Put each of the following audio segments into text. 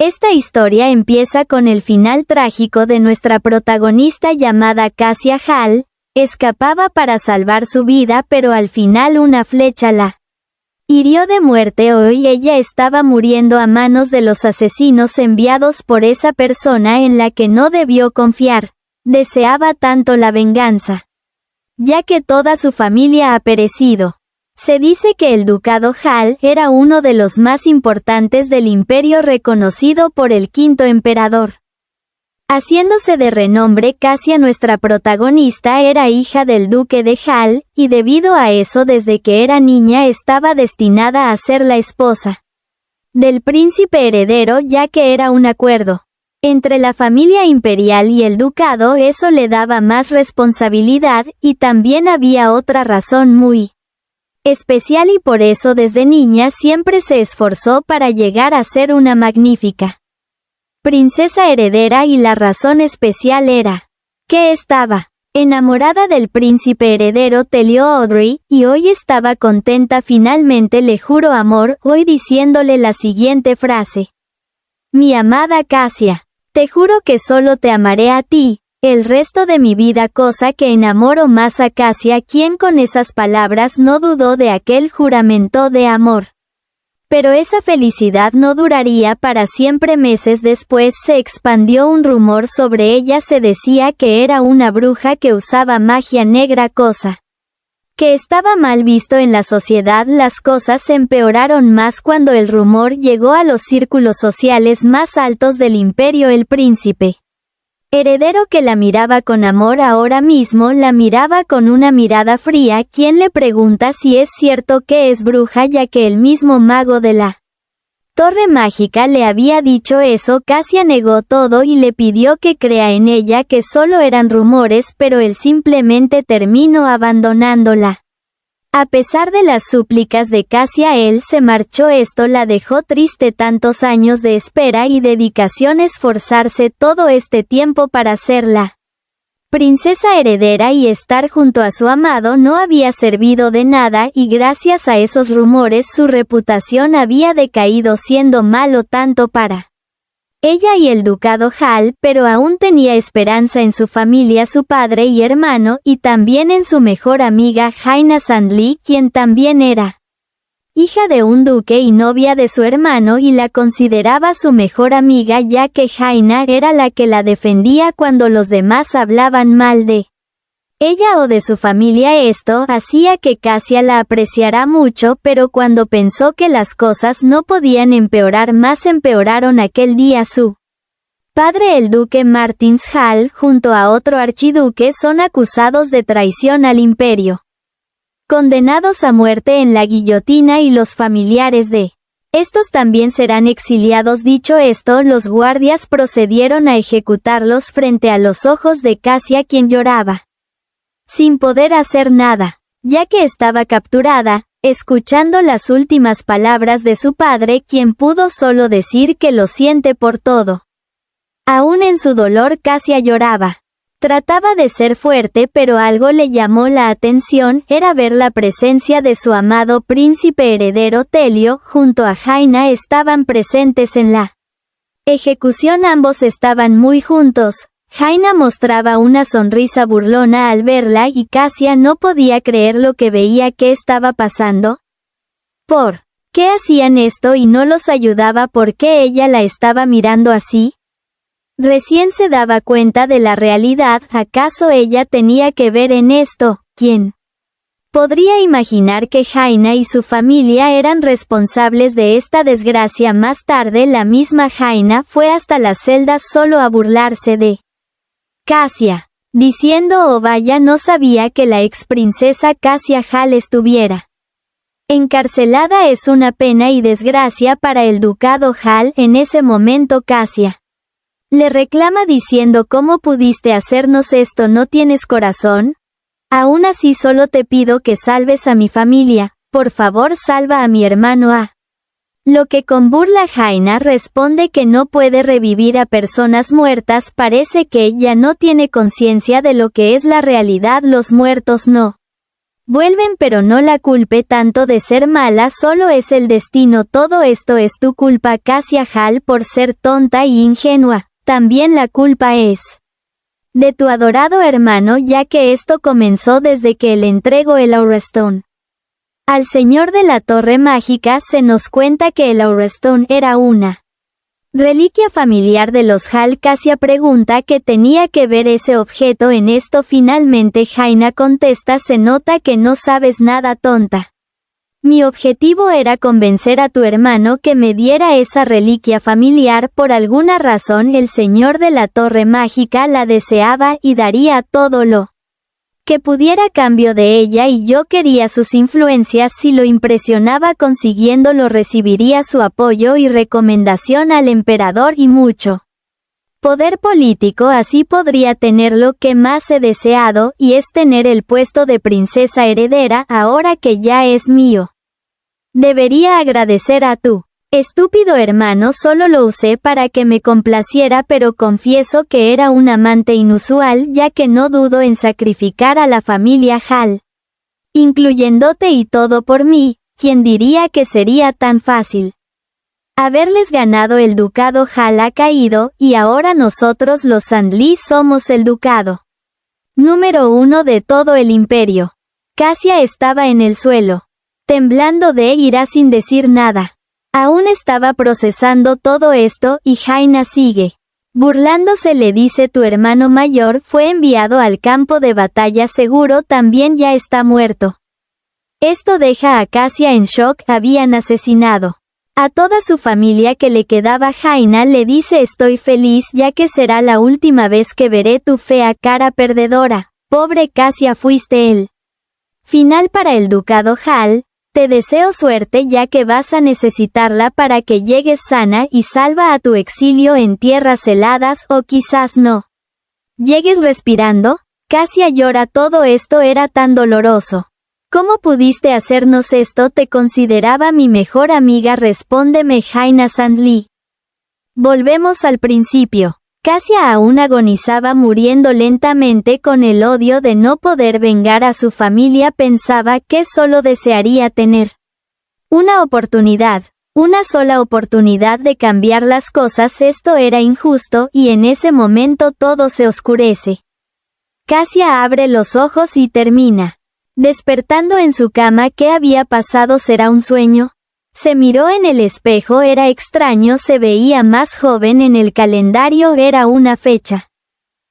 Esta historia empieza con el final trágico de nuestra protagonista llamada Cassia Hall. Escapaba para salvar su vida, pero al final una flecha la hirió de muerte. Hoy ella estaba muriendo a manos de los asesinos enviados por esa persona en la que no debió confiar. Deseaba tanto la venganza, ya que toda su familia ha perecido. Se dice que el ducado Hall era uno de los más importantes del imperio, reconocido por el quinto emperador. Haciéndose de renombre, Cassia, nuestra protagonista, era hija del duque de Hall, y debido a eso desde que era niña estaba destinada a ser la esposa del príncipe heredero, ya que era un acuerdo entre la familia imperial y el ducado. Eso le daba más responsabilidad, y también había otra razón muy especial, y por eso desde niña siempre se esforzó para llegar a ser una magnífica princesa heredera, y la razón especial era que estaba enamorada del príncipe heredero Telio Audrey, y hoy estaba contenta. Finalmente le juró amor, hoy diciéndole la siguiente frase: mi amada Cassia, te juro que solo te amaré a ti el resto de mi vida, cosa que enamoró más a Cassia, quien con esas palabras no dudó de aquel juramento de amor. Pero esa felicidad no duraría para siempre. Meses después se expandió un rumor sobre ella. Se decía que era una bruja que usaba magia negra, cosa que estaba mal visto en la sociedad. Las cosas se empeoraron más cuando el rumor llegó a los círculos sociales más altos del imperio. El príncipe heredero, que la miraba con amor, ahora mismo la miraba con una mirada fría. Quien le pregunta si es cierto que es bruja, ya que el mismo mago de la torre mágica le había dicho eso. Cassia negó todo y le pidió que crea en ella, que solo eran rumores, pero él simplemente terminó abandonándola. A pesar de las súplicas de Cassia, él se marchó. Esto la dejó triste. Tantos años de espera y dedicación, esforzarse todo este tiempo para ser la princesa heredera y estar junto a su amado no había servido de nada, y gracias a esos rumores su reputación había decaído, siendo malo tanto para ella y el ducado Hall, pero aún tenía esperanza en su familia, su padre y hermano, y también en su mejor amiga Jaina Sandli, quien también era hija de un duque y novia de su hermano, y la consideraba su mejor amiga, ya que Jaina era la que la defendía cuando los demás hablaban mal de ella o de su familia. Esto hacía que Cassia la apreciara mucho, pero cuando pensó que las cosas no podían empeorar más, empeoraron. Aquel día su padre, el duque Martins Hall, junto a otro archiduque, son acusados de traición al imperio, condenados a muerte en la guillotina, y los familiares de estos también serán exiliados. Dicho esto, los guardias procedieron a ejecutarlos frente a los ojos de Cassia, quien lloraba sin poder hacer nada, ya que estaba capturada, escuchando las últimas palabras de su padre, quien pudo solo decir que lo siente por todo. Aún en su dolor, Cassia lloraba. Trataba de ser fuerte, pero algo le llamó la atención. Era ver la presencia de su amado príncipe heredero Telio. Junto a Jaina estaban presentes en la ejecución. Ambos estaban muy juntos. Jaina mostraba una sonrisa burlona al verla, y Cassia no podía creer lo que veía. ¿Qué estaba pasando? ¿Por qué hacían esto y no los ayudaba? ¿Por qué ella la estaba mirando así? Recién se daba cuenta de la realidad. ¿Acaso ella tenía que ver en esto? ¿Quién podría imaginar que Jaina y su familia eran responsables de esta desgracia? Más tarde, la misma Jaina fue hasta las celdas solo a burlarse de Cassia, diciendo: oh vaya, no sabía que la ex princesa Cassia Hall estuviera encarcelada. Es una pena y desgracia para el ducado Hall. En ese momento Cassia le reclama diciendo: ¿cómo pudiste hacernos esto? ¿No tienes corazón? Aún así solo te pido que salves a mi familia, por favor salva a mi hermano A. Lo que con burla Jaina responde que no puede revivir a personas muertas. Parece que ella no tiene conciencia de lo que es la realidad. Los muertos no Vuelven, pero no la culpe tanto de ser mala, solo es el destino. Todo esto es tu culpa, Cassia Hall, por ser tonta y ingenua. También la culpa es de tu adorado hermano, ya que esto comenzó desde que le entregó el Aurastone al señor de la Torre Mágica. Se nos cuenta que el Aurastone era una reliquia familiar de los Hall. Cassia pregunta qué tenía que ver ese objeto en esto. Finalmente Jaina contesta: se nota que no sabes nada, tonta. Mi objetivo era convencer a tu hermano que me diera esa reliquia familiar. Por alguna razón el señor de la Torre Mágica la deseaba y daría todo lo que pudiera a cambio de ella, y yo quería sus influencias. Si lo impresionaba consiguiéndolo, recibiría su apoyo y recomendación al emperador y mucho poder político. Así podría tener lo que más he deseado, y es tener el puesto de princesa heredera, ahora que ya es mío. Debería agradecer a tu estúpido hermano. Solo lo usé para que me complaciera, pero confieso que era un amante inusual, ya que no dudo en sacrificar a la familia Hall, incluyéndote, y todo por mí. ¿Quién diría que sería tan fácil haberles ganado? El ducado Hall ha caído, y ahora nosotros los Sandly somos el ducado número 1 de todo el imperio. Cassia estaba en el suelo, temblando de ira sin decir nada. Aún estaba procesando todo esto, y Jaina sigue burlándose. Le dice: tu hermano mayor fue enviado al campo de batalla, seguro también ya está muerto. Esto deja a Cassia en shock. Habían asesinado a toda su familia que le quedaba. Jaina le dice: estoy feliz, ya que será la última vez que veré tu fea cara perdedora. Pobre Cassia, fuiste el final para el ducado Hall. Te deseo suerte, ya que vas a necesitarla para que llegues sana y salva a tu exilio en tierras heladas, o quizás no llegues respirando. Cassia llora. Todo esto era tan doloroso. ¿Cómo pudiste hacernos esto? Te consideraba mi mejor amiga. Respóndeme, Jaina Sandly. Volvemos al principio. Cassia aún agonizaba, muriendo lentamente con el odio de no poder vengar a su familia. Pensaba que solo desearía tener una oportunidad, una sola oportunidad de cambiar las cosas. Esto era injusto, y en ese momento todo se oscurece. Cassia abre los ojos y termina despertando en su cama. ¿Qué había pasado? ¿Será un sueño? Se miró en el espejo. Era extraño, se veía más joven en el calendario. Era una fecha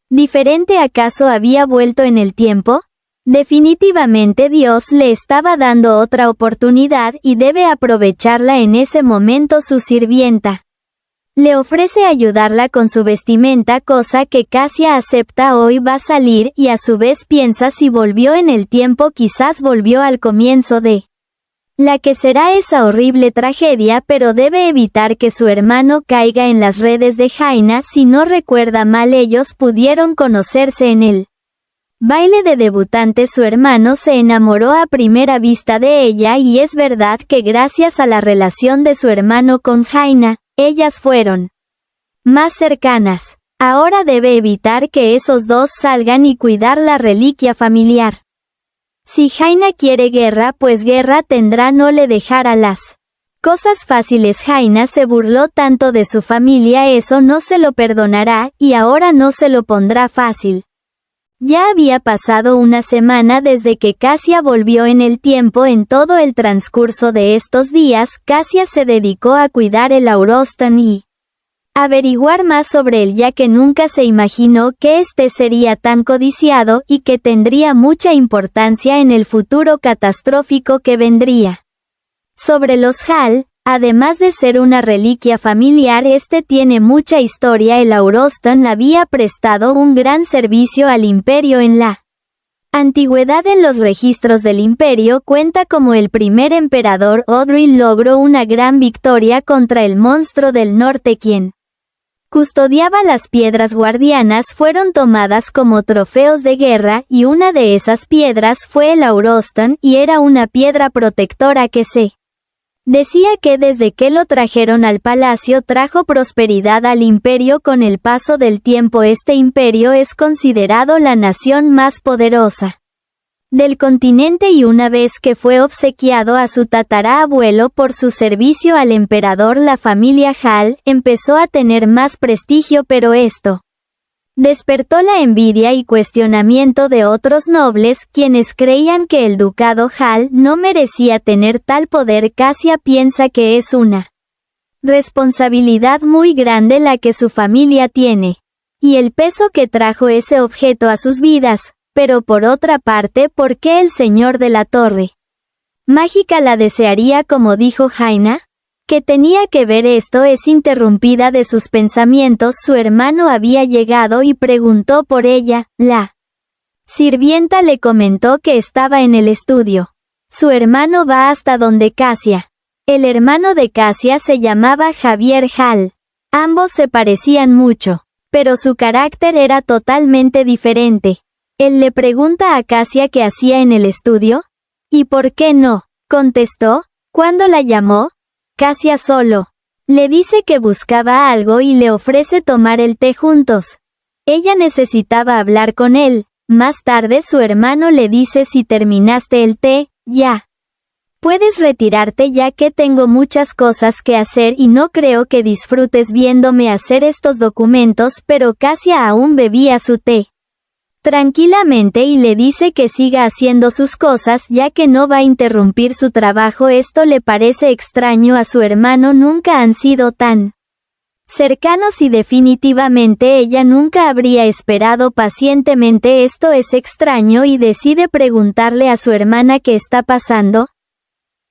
diferente. ¿Acaso había vuelto en el tiempo? Definitivamente Dios le estaba dando otra oportunidad, y debe aprovecharla en ese momento. Su sirvienta le ofrece ayudarla con su vestimenta, cosa que Cassia acepta. Hoy va a salir, y a su vez piensa: si volvió en el tiempo, quizás volvió al comienzo de la que será esa horrible tragedia, pero debe evitar que su hermano caiga en las redes de Jaina. Si no recuerda mal, ellos pudieron conocerse en el baile de debutantes. Su hermano se enamoró a primera vista de ella, y es verdad que gracias a la relación de su hermano con Jaina, ellas fueron más cercanas. Ahora debe evitar que esos dos salgan y cuidar la reliquia familiar. Si Jaina quiere guerra, pues guerra tendrá. No le dejará las cosas fáciles. Jaina se burló tanto de su familia, eso no se lo perdonará, y ahora no se lo pondrá fácil. Ya había pasado una semana desde que Cassia volvió en el tiempo. En todo el transcurso de estos días, Cassia se dedicó a cuidar el Aurastone y averiguar más sobre él, ya que nunca se imaginó que este sería tan codiciado, y que tendría mucha importancia en el futuro catastrófico que vendría. Sobre los Hall, además de ser una reliquia familiar, este tiene mucha historia. El Aurastone había prestado un gran servicio al imperio en la antigüedad. En los registros del imperio cuenta como el primer emperador Audrey logró una gran victoria contra el monstruo del norte, quien custodiaba las piedras guardianas. Fueron tomadas como trofeos de guerra, y una de esas piedras fue el Aurastone, y era una piedra protectora que se decía que desde que lo trajeron al palacio trajo prosperidad al imperio. Con el paso del tiempo, este imperio es considerado la nación más poderosa del continente y una vez que fue obsequiado a su tatarabuelo por su servicio al emperador, la familia Hall empezó a tener más prestigio, pero esto despertó la envidia y cuestionamiento de otros nobles, quienes creían que el ducado Hall no merecía tener tal poder. Cassia piensa que es una responsabilidad muy grande la que su familia tiene, y el peso que trajo ese objeto a sus vidas. Pero por otra parte, ¿por qué el señor de la torre mágica la desearía, como dijo Jaina? Que tenía que ver esto? Es interrumpida de sus pensamientos. Su hermano había llegado y preguntó por ella. La sirvienta le comentó que estaba en el estudio. Su hermano va hasta donde Cassia. El hermano de Cassia se llamaba Javier Hall. Ambos se parecían mucho, pero su carácter era totalmente diferente. Él le pregunta a Cassia qué hacía en el estudio. ¿Y por qué no?, contestó. ¿Cuándo la llamó? Cassia solo le dice que buscaba algo y le ofrece tomar el té juntos. Ella necesitaba hablar con él. Más tarde su hermano le dice: si terminaste el té, ya puedes retirarte, ya que tengo muchas cosas que hacer y no creo que disfrutes viéndome hacer estos documentos. Pero Cassia aún bebía su té tranquilamente y le dice que siga haciendo sus cosas, ya que no va a interrumpir su trabajo. Esto le parece extraño a su hermano. Nunca han sido tan cercanos y definitivamente ella nunca habría esperado pacientemente esto. Es extraño y decide preguntarle a su hermana qué está pasando.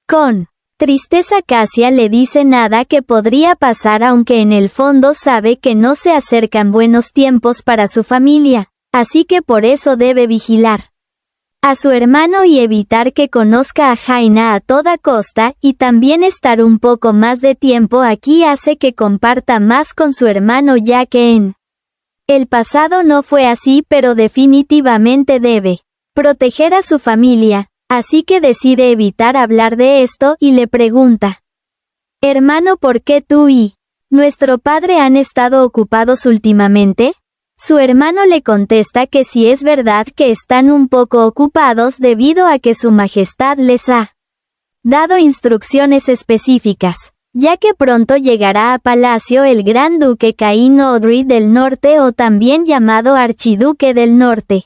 Con tristeza Cassia le dice nada que podría pasar, aunque en el fondo sabe que no se acercan buenos tiempos para su familia. Así que por eso debe vigilar a su hermano y evitar que conozca a Jaina a toda costa, y también estar un poco más de tiempo aquí hace que comparta más con su hermano, ya que en el pasado no fue así, pero definitivamente debe proteger a su familia, así que decide evitar hablar de esto y le pregunta: hermano, ¿por qué tú y nuestro padre han estado ocupados últimamente? Su hermano le contesta que sí, es verdad que están un poco ocupados debido a que su majestad les ha dado instrucciones específicas, ya que pronto llegará a palacio el gran duque Caín Audrey del Norte, o también llamado archiduque del Norte.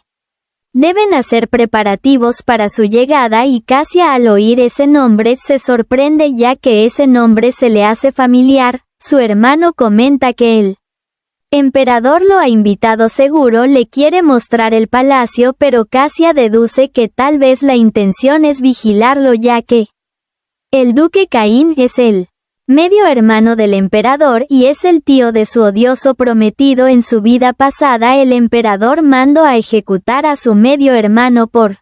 Deben hacer preparativos para su llegada, y Cassia, al oír ese nombre, se sorprende, ya que ese nombre se le hace familiar. Su hermano comenta que el emperador lo ha invitado, seguro le quiere mostrar el palacio, pero Cassia deduce que tal vez la intención es vigilarlo, ya que el duque Caín es el medio hermano del emperador y es el tío de su odioso prometido. En su vida pasada el emperador mandó a ejecutar a su medio hermano por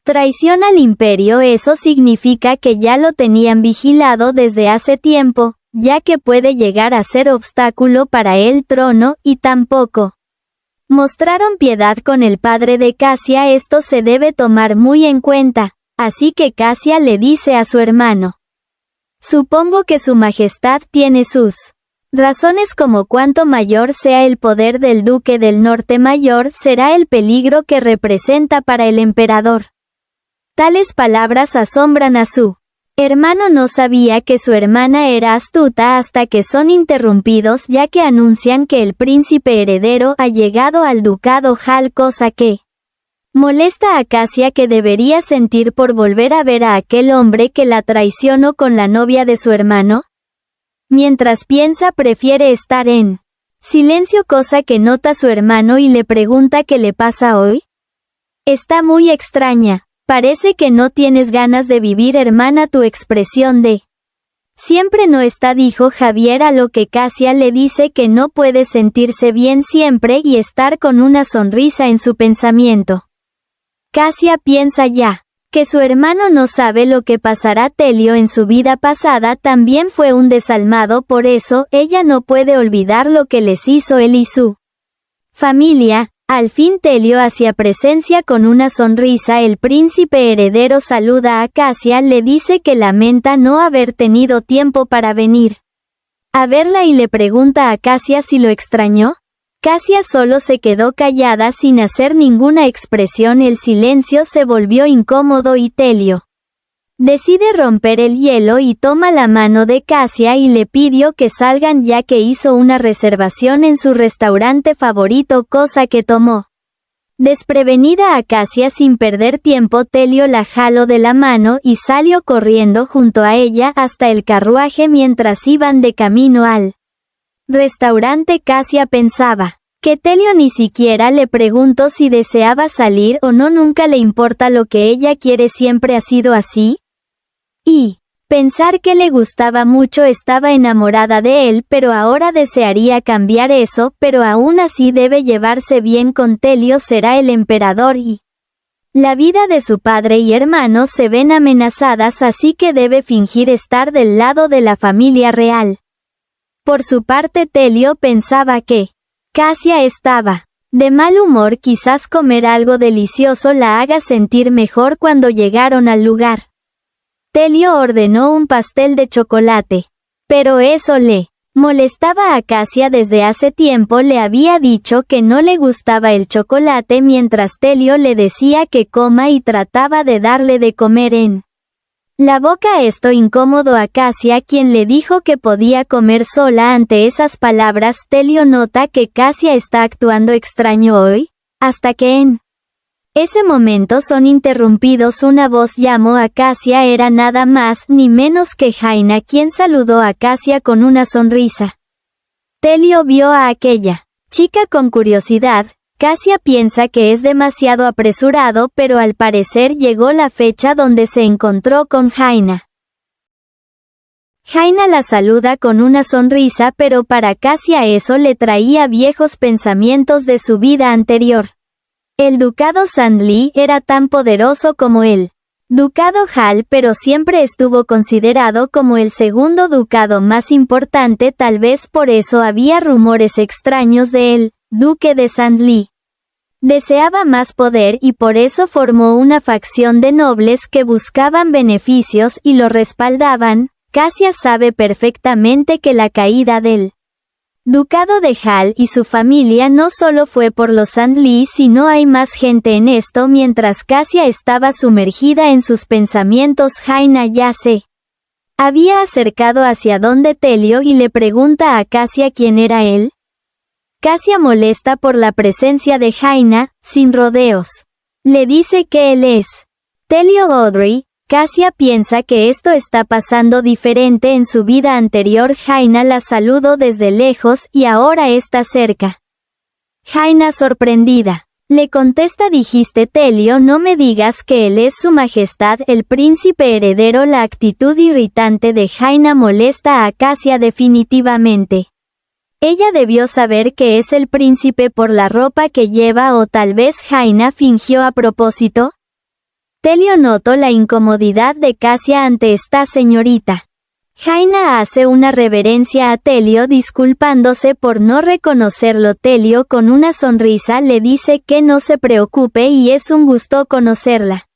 traición al imperio. Eso significa que ya lo tenían vigilado desde hace tiempo, ya que puede llegar a ser obstáculo para el trono, y tampoco mostraron piedad con el padre de Cassia. Esto se debe tomar muy en cuenta, así que Cassia le dice a su hermano: supongo que su majestad tiene sus razones, como cuanto mayor sea el poder del duque del norte, mayor será el peligro que representa para el emperador. Tales palabras asombran a su hermano. No sabía que su hermana era astuta hasta que son interrumpidos, ya que anuncian que el príncipe heredero ha llegado al ducado Hall, cosa que molesta a Cassia, que debería sentir por volver a ver a aquel hombre que la traicionó con la novia de su hermano. Mientras piensa, prefiere estar en silencio, cosa que nota su hermano, y le pregunta qué le pasa hoy. Está muy extraña. Parece que no tienes ganas de vivir, hermana. Tu expresión de siempre no está, dijo Javier, a lo que Cassia le dice que no puede sentirse bien siempre y estar con una sonrisa en su pensamiento. Cassia piensa ya que su hermano no sabe lo que pasará. Telio en su vida pasada también fue un desalmado, por eso ella no puede olvidar lo que les hizo él y su familia. Al fin Telio hacía presencia con una sonrisa. El príncipe heredero saluda a Cassia, le dice que lamenta no haber tenido tiempo para venir a verla y le pregunta a Cassia si lo extrañó. Casia solo se quedó callada sin hacer ninguna expresión. El silencio se volvió incómodo y Telio decide romper el hielo y toma la mano de Casia y le pidió que salgan ya que hizo una reservación en su restaurante favorito, cosa que tomó desprevenida a Casia. Sin perder tiempo, Telio la jaló de la mano y salió corriendo junto a ella hasta el carruaje. Mientras iban de camino al restaurante, Casia pensaba que Telio ni siquiera le preguntó si deseaba salir o no. Nunca le importa lo que ella quiere, siempre ha sido así. Y pensar que le gustaba mucho, estaba enamorada de él, pero ahora desearía cambiar eso, pero aún así debe llevarse bien con Telio. Será el emperador y la vida de su padre y hermano se ven amenazadas, así que debe fingir estar del lado de la familia real. Por su parte, Telio pensaba que Casia estaba de mal humor. Quizás comer algo delicioso la haga sentir mejor. Cuando llegaron al lugar, Telio ordenó un pastel de chocolate. Pero eso le molestaba a Casia. Desde hace tiempo le había dicho que no le gustaba el chocolate, mientras Telio le decía que coma y trataba de darle de comer en la boca. Esto incómodo a Casia, quien le dijo que podía comer sola. Ante esas palabras, Telio nota que Casia está actuando extraño hoy, hasta que en ese momento son interrumpidos. Una voz llamó a Casia. Era nada más ni menos que Jaina, quien saludó a Casia con una sonrisa. Telio vio a aquella chica con curiosidad. Casia piensa que es demasiado apresurado, pero al parecer llegó la fecha donde se encontró con Jaina. Jaina la saluda con una sonrisa, pero para Casia eso le traía viejos pensamientos de su vida anterior. El ducado Sandli era tan poderoso como el ducado Hall, pero siempre estuvo considerado como el segundo ducado más importante. Tal vez por eso había rumores extraños de él. Duque de Sandli deseaba más poder y por eso formó una facción de nobles que buscaban beneficios y lo respaldaban. Casia sabe perfectamente que la caída del ducado de Hall y su familia no solo fue por los Sandli, sino hay más gente en esto. Mientras Casia estaba sumergida en sus pensamientos, Jaina ya se había acercado hacia donde Telio y le pregunta a Casia quién era él. Casia, molesta por la presencia de Jaina, sin rodeos, le dice que él es Telio Audrey. Casia piensa que esto está pasando diferente en su vida anterior. Jaina la saludó desde lejos y ahora está cerca. Jaina, sorprendida, le contesta: dijiste Telio, no me digas que él es su majestad el príncipe heredero. La actitud irritante de Jaina molesta a Casia definitivamente. Ella debió saber que es el príncipe por la ropa que lleva, o tal vez Jaina fingió a propósito. Telio notó la incomodidad de Casia ante esta señorita. Jaina hace una reverencia a Telio disculpándose por no reconocerlo. Telio con una sonrisa le dice que no se preocupe y es un gusto conocerla.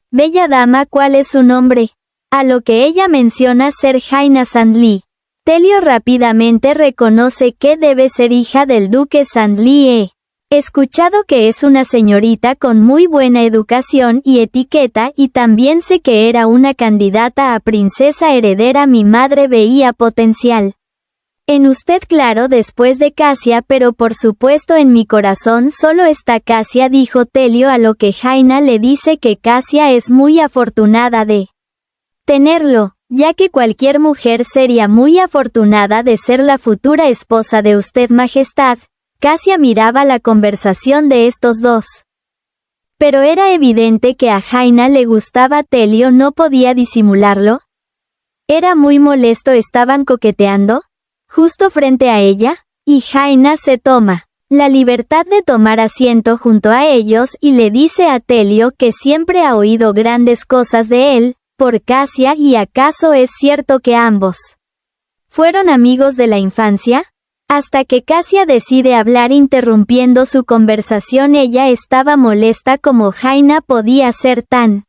Bella dama, ¿cuál es su nombre? A lo que ella menciona ser Jaina Sandli. Telio rápidamente reconoce que debe ser hija del duque Sandli. He escuchado que es una señorita con muy buena educación y etiqueta, y también sé que era una candidata a princesa heredera. Mi madre veía potencial en usted, claro, después de Casia, pero por supuesto en mi corazón solo está Casia, dijo Telio, a lo que Jaina le dice que Casia es muy afortunada de tenerlo, ya que cualquier mujer sería muy afortunada de ser la futura esposa de usted, majestad. Casia miraba la conversación de estos dos. Pero era evidente que a Jaina le gustaba Telio, no podía disimularlo. Era muy molesto. ¿Estaban coqueteando justo frente a ella? Y Jaina se toma la libertad de tomar asiento junto a ellos y le dice a Telio que siempre ha oído grandes cosas de él, por Casia. ¿Y acaso es cierto que ambos fueron amigos de la infancia? Hasta que Casia decide hablar interrumpiendo su conversación. Ella estaba molesta como Jaina podía ser tan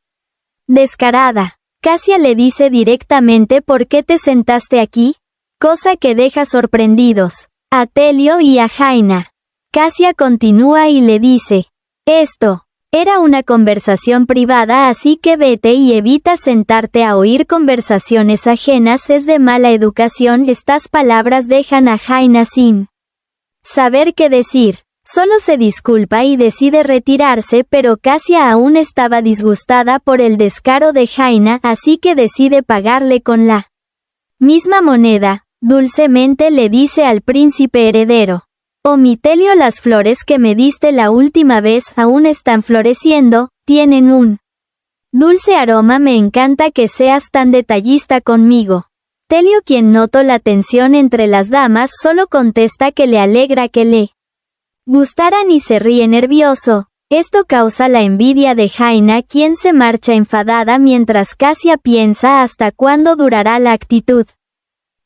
descarada. Casia le dice directamente: ¿por qué te sentaste aquí? Cosa que deja sorprendidos a Telio y a Jaina. Casia continúa y le dice, esto era una conversación privada, así que vete y evita sentarte a oír conversaciones ajenas, es de mala educación. Estas palabras dejan a Jaina sin saber qué decir. Solo se disculpa y decide retirarse, pero Casia aún estaba disgustada por el descaro de Jaina, así que decide pagarle con la misma moneda. Dulcemente le dice al príncipe heredero, oh Mitelio, las flores que me diste la última vez aún están floreciendo, tienen un dulce aroma, me encanta que seas tan detallista conmigo. Telio, quien notó la tensión entre las damas, solo contesta que le alegra que le gustaran y se ríe nervioso. Esto causa la envidia de Jaina, quien se marcha enfadada mientras Casia piensa hasta cuándo durará la actitud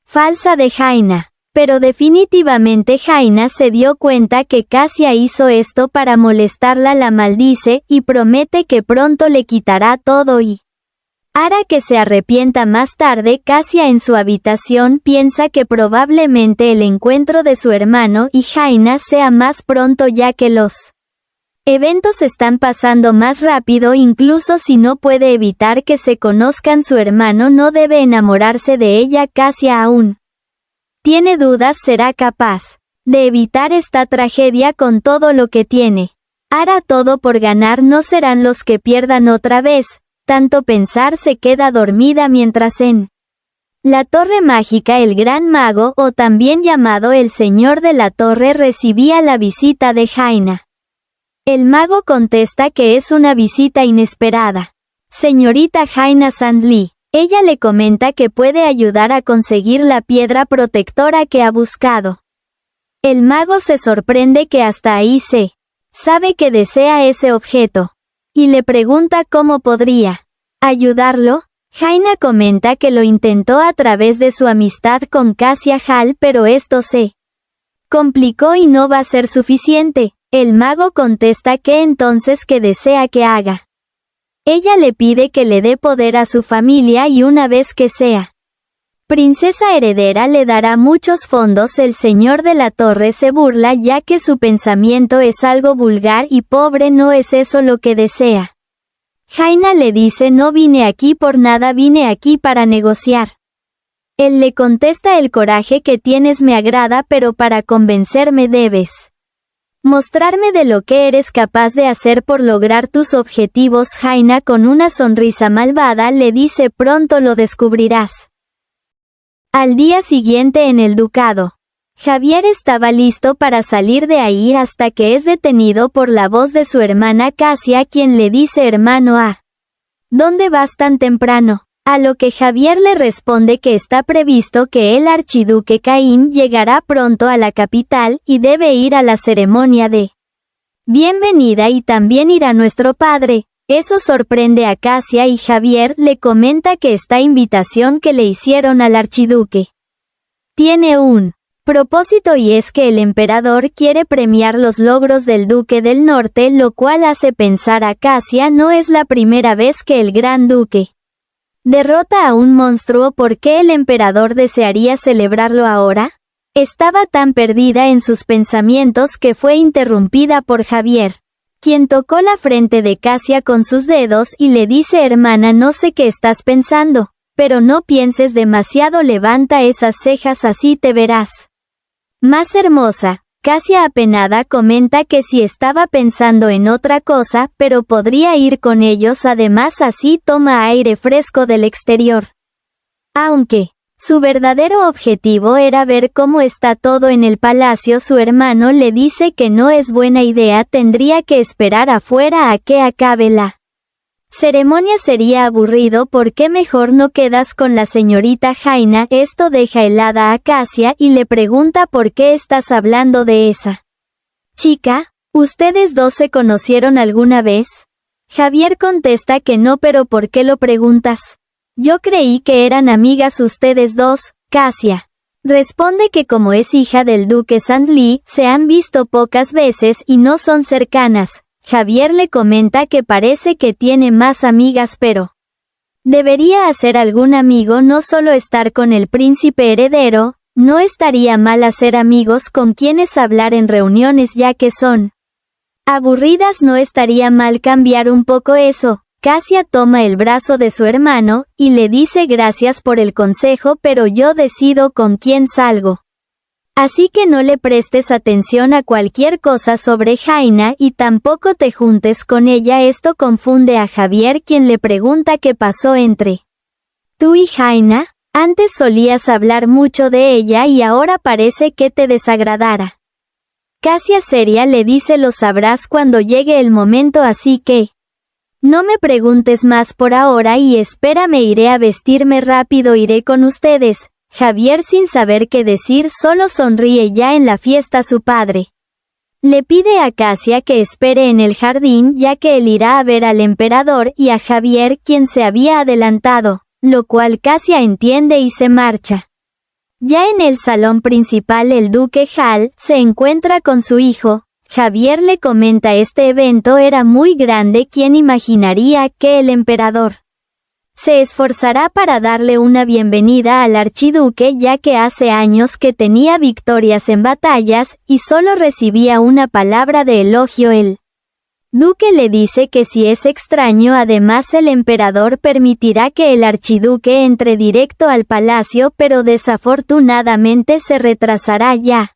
falsa de Jaina. Pero definitivamente Jaina se dio cuenta que Casia hizo esto para molestarla, la maldice y promete que pronto le quitará todo y hará que se arrepienta más tarde. Casia en su habitación piensa que probablemente el encuentro de su hermano y Jaina sea más pronto, ya que los eventos están pasando más rápido. Incluso si no puede evitar que se conozcan, su hermano no debe enamorarse de ella. Casia aún tiene dudas, ¿será capaz de evitar esta tragedia con todo lo que tiene? Hará todo por ganar, no serán los que pierdan otra vez. Tanto pensar, se queda dormida mientras en la torre mágica el gran mago, o también llamado el señor de la torre, recibía la visita de Jaina. El mago contesta que es una visita inesperada. Señorita Jaina Sandli. Ella le comenta que puede ayudar a conseguir la piedra protectora que ha buscado. El mago se sorprende que hasta ahí se sabe que desea ese objeto, y le pregunta cómo podría ayudarlo. Jaina comenta que lo intentó a través de su amistad con Casia Hall, pero esto se complicó y no va a ser suficiente. El mago contesta que entonces ¿qué desea que haga? Ella le pide que le dé poder a su familia y una vez que sea princesa heredera le dará muchos fondos. El señor de la torre se burla, ya que su pensamiento es algo vulgar y pobre. No es eso lo que desea. Jaina le dice, no vine aquí por nada, vine aquí para negociar. Él le contesta, el coraje que tienes me agrada, pero para convencerme debes mostrarme de lo que eres capaz de hacer por lograr tus objetivos. Jaina, con una sonrisa malvada, le dice, pronto lo descubrirás. Al día siguiente en el ducado, Javier estaba listo para salir de ahí hasta que es detenido por la voz de su hermana Casia, quien le dice, hermano, ¿a dónde vas tan temprano? A lo que Javier le responde que está previsto que el archiduque Caín llegará pronto a la capital y debe ir a la ceremonia de bienvenida y también irá nuestro padre. Eso sorprende a Casia y Javier le comenta que esta invitación que le hicieron al archiduque tiene un propósito, y es que el emperador quiere premiar los logros del duque del norte, lo cual hace pensar a Casia, no es la primera vez que el gran duque derrota a un monstruo. ¿Por qué el emperador desearía celebrarlo ahora? Estaba tan perdida en sus pensamientos que fue interrumpida por Javier, quien tocó la frente de Casia con sus dedos y le dice, hermana, no sé qué estás pensando, pero no pienses demasiado, levanta esas cejas, así te verás más hermosa. Casia, apenada, comenta que si estaba pensando en otra cosa, pero podría ir con ellos, además así toma aire fresco del exterior. Aunque su verdadero objetivo era ver cómo está todo en el palacio, su hermano le dice que no es buena idea, tendría que esperar afuera a que acabe la ceremonia, sería aburrido. ¿Por qué mejor no quedas con la señorita Jaina? Esto deja helada a Casia y le pregunta, ¿por qué estás hablando de esa chica? ¿Ustedes dos se conocieron alguna vez? Javier contesta que no, pero ¿por qué lo preguntas? Yo creí que eran amigas ustedes dos. Casia responde que como es hija del duque Sandli, se han visto pocas veces y no son cercanas. Javier le comenta que parece que tiene más amigas, pero debería hacer algún amigo, no solo estar con el príncipe heredero. No estaría mal hacer amigos con quienes hablar en reuniones ya que son aburridas. No estaría mal cambiar un poco eso. Cassia toma el brazo de su hermano, y le dice gracias por el consejo, pero yo decido con quién salgo. Así que no le prestes atención a cualquier cosa sobre Jaina y tampoco te juntes con ella. Esto confunde a Javier, quien le pregunta qué pasó entre tú y Jaina. Antes solías hablar mucho de ella y ahora parece que te desagradara. Cassia seria le dice: lo sabrás cuando llegue el momento, así que no me preguntes más por ahora y espérame, iré a vestirme rápido, iré con ustedes. Javier, sin saber qué decir, solo sonríe. Ya en la fiesta su padre le pide a Cassia que espere en el jardín ya que él irá a ver al emperador y a Javier, quien se había adelantado, lo cual Cassia entiende y se marcha. Ya en el salón principal el duque Hal se encuentra con su hijo. Javier le comenta: este evento era muy grande, ¿quién imaginaría que el emperador se esforzará para darle una bienvenida al archiduque, ya que hace años que tenía victorias en batallas y solo recibía una palabra de elogio? El duque le dice que si es extraño, además el emperador permitirá que el archiduque entre directo al palacio, pero desafortunadamente se retrasará ya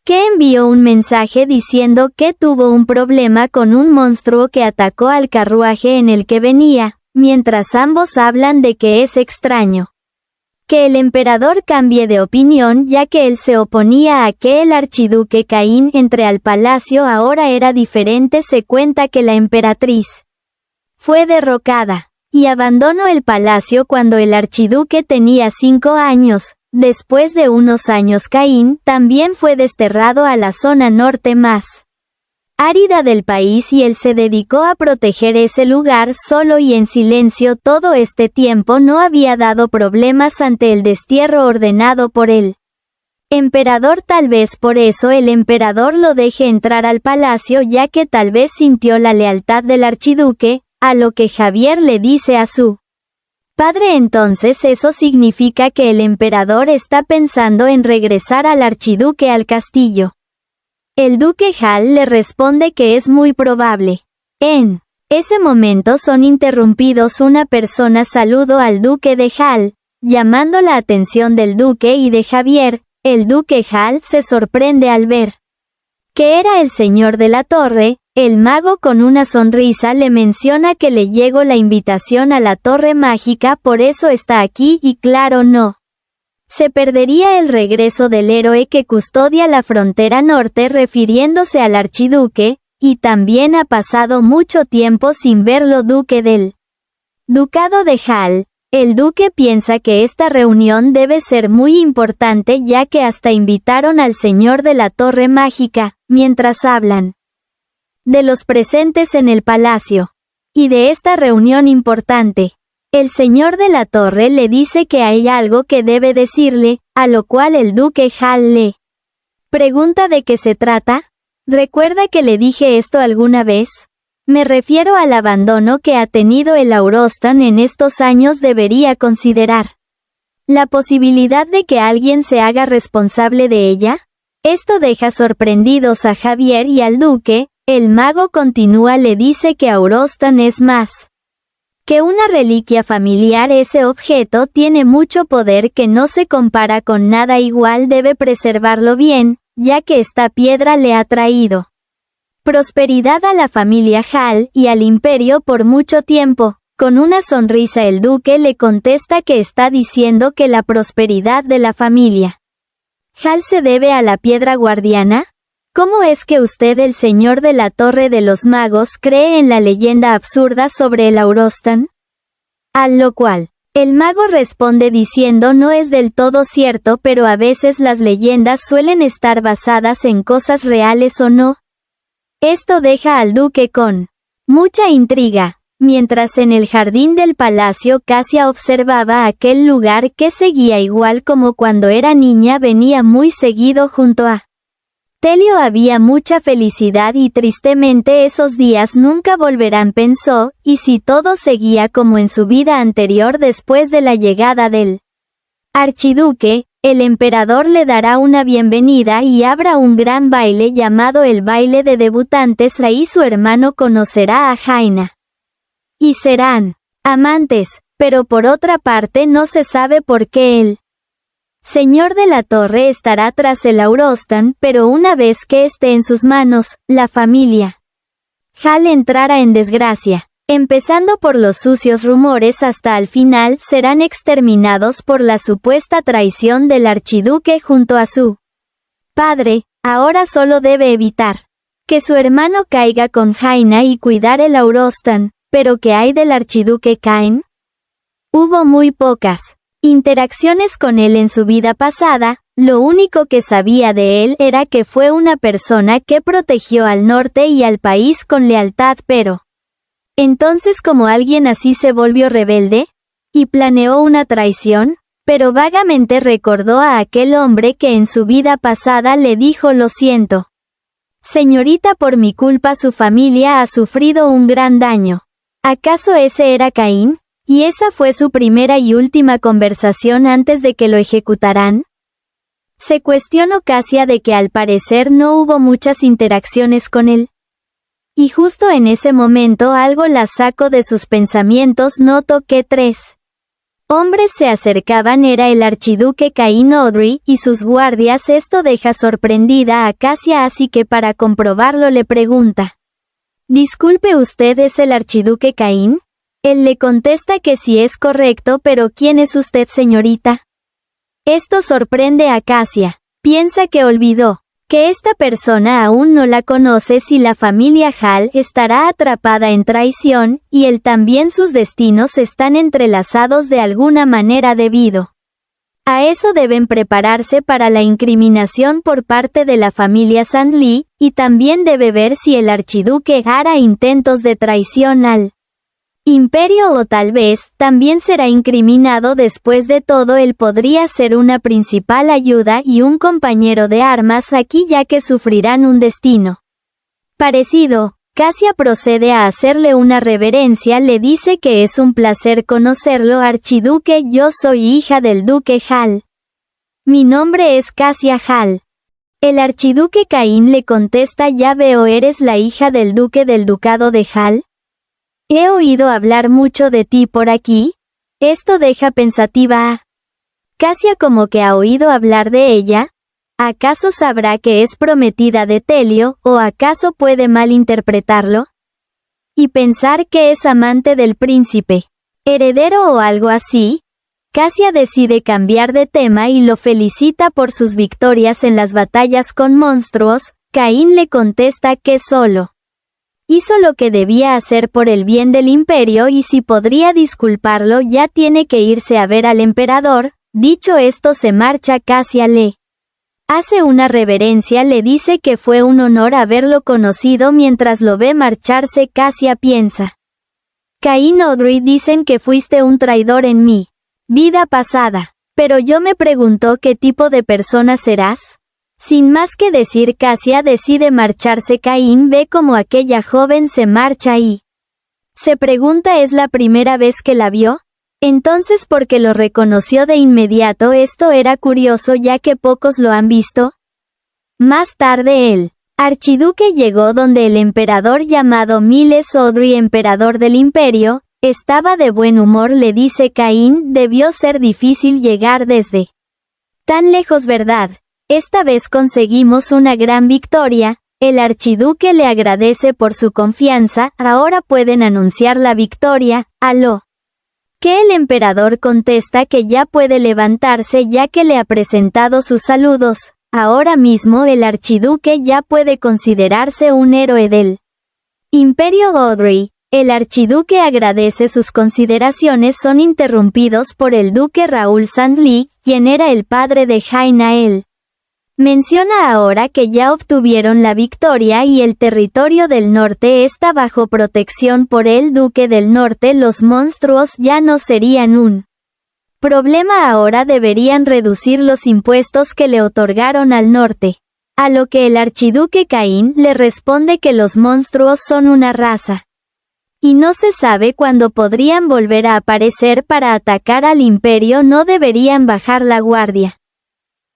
que envió un mensaje diciendo que tuvo un problema con un monstruo que atacó al carruaje en el que venía. Mientras ambos hablan de que es extraño que el emperador cambie de opinión, ya que él se oponía a que el archiduque Caín entre al palacio. Ahora era diferente. Se cuenta que la emperatriz fue derrocada y abandonó el palacio cuando el archiduque tenía 5 años. Después de unos años, Caín también fue desterrado a la zona norte más árida del país y él se dedicó a proteger ese lugar solo y en silencio. Todo este tiempo no había dado problemas ante el destierro ordenado por el emperador. Tal vez por eso el emperador lo deje entrar al palacio, ya que tal vez sintió la lealtad del archiduque, a lo que Javier le dice a su padre: entonces eso significa que el emperador está pensando en regresar al archiduque al castillo. El duque Hal le responde que es muy probable. En ese momento son interrumpidos. Una persona saludó al duque de Hal, llamando la atención del duque y de Javier. El duque Hal se sorprende al ver que era el señor de la torre. El mago con una sonrisa le menciona que le llegó la invitación a la torre mágica, por eso está aquí y claro, no se perdería el regreso del héroe que custodia la frontera norte, refiriéndose al archiduque, y también ha pasado mucho tiempo sin verlo. Duque del ducado de Hal. El duque piensa que esta reunión debe ser muy importante, ya que hasta invitaron al señor de la torre mágica. Mientras hablan de los presentes en el palacio y de esta reunión importante, el señor de la torre le dice que hay algo que debe decirle, a lo cual el duque Hal le pregunta de qué se trata. ¿Recuerda que le dije esto alguna vez? Me refiero al abandono que ha tenido el Aurostan en estos años. Debería considerar la posibilidad de que alguien se haga responsable de ella. Esto deja sorprendidos a Javier y al duque. El mago continúa: le dice que Aurostan es más que una reliquia familiar. Ese objeto tiene mucho poder que no se compara con nada igual. Debe preservarlo bien, ya que esta piedra le ha traído prosperidad a la familia Hal y al imperio por mucho tiempo. Con una sonrisa el duque le contesta que está diciendo que la prosperidad de la familia Hal se debe a la piedra guardiana. ¿Cómo es que usted, el señor de la Torre de los Magos, cree en la leyenda absurda sobre el Aurostan? A lo cual el mago responde diciendo: no es del todo cierto, pero a veces las leyendas suelen estar basadas en cosas reales o no. Esto deja al duque con mucha intriga. Mientras en el jardín del palacio Cassia observaba aquel lugar que seguía igual como cuando era niña, venía muy seguido junto a Telio. Había mucha felicidad y tristemente esos días nunca volverán, pensó, y si todo seguía como en su vida anterior después de la llegada del archiduque, El emperador le dará una bienvenida y habrá un gran baile llamado el baile de debutantes. Ahí su hermano conocerá a Jaina. Y serán amantes, pero por otra parte no se sabe por qué el señor de la torre estará tras el Aurostan, pero una vez que esté en sus manos, la familia Hall entrará en desgracia. Empezando por los sucios rumores hasta al final serán exterminados por la supuesta traición del archiduque junto a su padre. Ahora solo debe evitar que su hermano caiga con Jaina y cuidar el Aurostan. ¿Pero qué hay del archiduque Cain? Hubo muy pocas interacciones con él en su vida pasada. Lo único que sabía de él era que fue una persona que protegió al norte y al país con lealtad, pero entonces, ¿cómo alguien así se volvió rebelde? ¿Y planeó una traición? Pero vagamente recordó a aquel hombre que en su vida pasada le dijo: lo siento, señorita, por mi culpa su familia ha sufrido un gran daño. ¿Acaso ese era Caín? ¿Y esa fue su primera y última conversación antes de que lo ejecutaran? Se cuestionó Cassia de que al parecer no hubo muchas interacciones con él. Y justo en ese momento algo la sacó de sus pensamientos. Notó que 3 hombres se acercaban. Era el archiduque Cain Audrey y sus guardias. Esto deja sorprendida a Cassia, así que para comprobarlo le pregunta: «Disculpe, ¿usted es el archiduque Cain?» Él le contesta que sí es correcto, pero ¿quién es usted, señorita? Esto sorprende a Cassia. Piensa que olvidó que esta persona aún no la conoce. Si la familia Hall estará atrapada en traición, y él también, sus destinos están entrelazados de alguna manera debido a eso. Deben prepararse para la incriminación por parte de la familia Sandly, y también debe ver si el archiduque hará intentos de traición al imperio o tal vez también será incriminado. Después de todo, él podría ser una principal ayuda y un compañero de armas aquí, ya que sufrirán un destino parecido. Cassia procede a hacerle una reverencia. Le dice que es un placer conocerlo, archiduque. Yo soy hija del duque Hall. Mi nombre es Cassia Hall. El archiduque Cain le contesta: ya veo, eres la hija del duque del ducado de Hall. He oído hablar mucho de ti por aquí. Esto deja pensativa a Cassia, como que ha oído hablar de ella. ¿Acaso sabrá que es prometida de Telio, o acaso puede malinterpretarlo y pensar que es amante del príncipe heredero o algo así? Cassia decide cambiar de tema y lo felicita por sus victorias en las batallas con monstruos. Cain le contesta que solo hizo lo que debía hacer por el bien del imperio y si podría disculparlo. Ya tiene que irse a ver al emperador. Dicho esto, se marcha. Cassia le hace una reverencia. Le dice que fue un honor haberlo conocido. Mientras lo ve marcharse, Cassia piensa: Cain Audrey, dicen que fuiste un traidor en mi vida pasada. Pero yo me pregunto qué tipo de persona serás. Sin más que decir, Cassia decide marcharse. Cain ve como aquella joven se marcha y se pregunta: ¿es la primera vez que la vio? Entonces, ¿por qué lo reconoció de inmediato? Esto era curioso, ya que pocos lo han visto. Más tarde el archiduque llegó donde el emperador llamado Miles Audrey, emperador del imperio, estaba de buen humor. Le dice: Cain, debió ser difícil llegar desde tan lejos, ¿verdad? Esta vez conseguimos una gran victoria. El archiduque le agradece por su confianza. Ahora pueden anunciar la victoria. A lo que el emperador contesta que ya puede levantarse, ya que le ha presentado sus saludos. Ahora mismo el archiduque ya puede considerarse un héroe del imperio. Audrey, el archiduque agradece sus consideraciones. Son interrumpidos por el duque Raúl Sandly, quien era el padre de Jaina. Él menciona ahora que ya obtuvieron la victoria y el territorio del norte está bajo protección por el duque del norte. Los monstruos ya no serían un problema. Ahora deberían reducir los impuestos que le otorgaron al norte. A lo que el archiduque Cain le responde que los monstruos son una raza y no se sabe cuándo podrían volver a aparecer para atacar al imperio. No deberían bajar la guardia.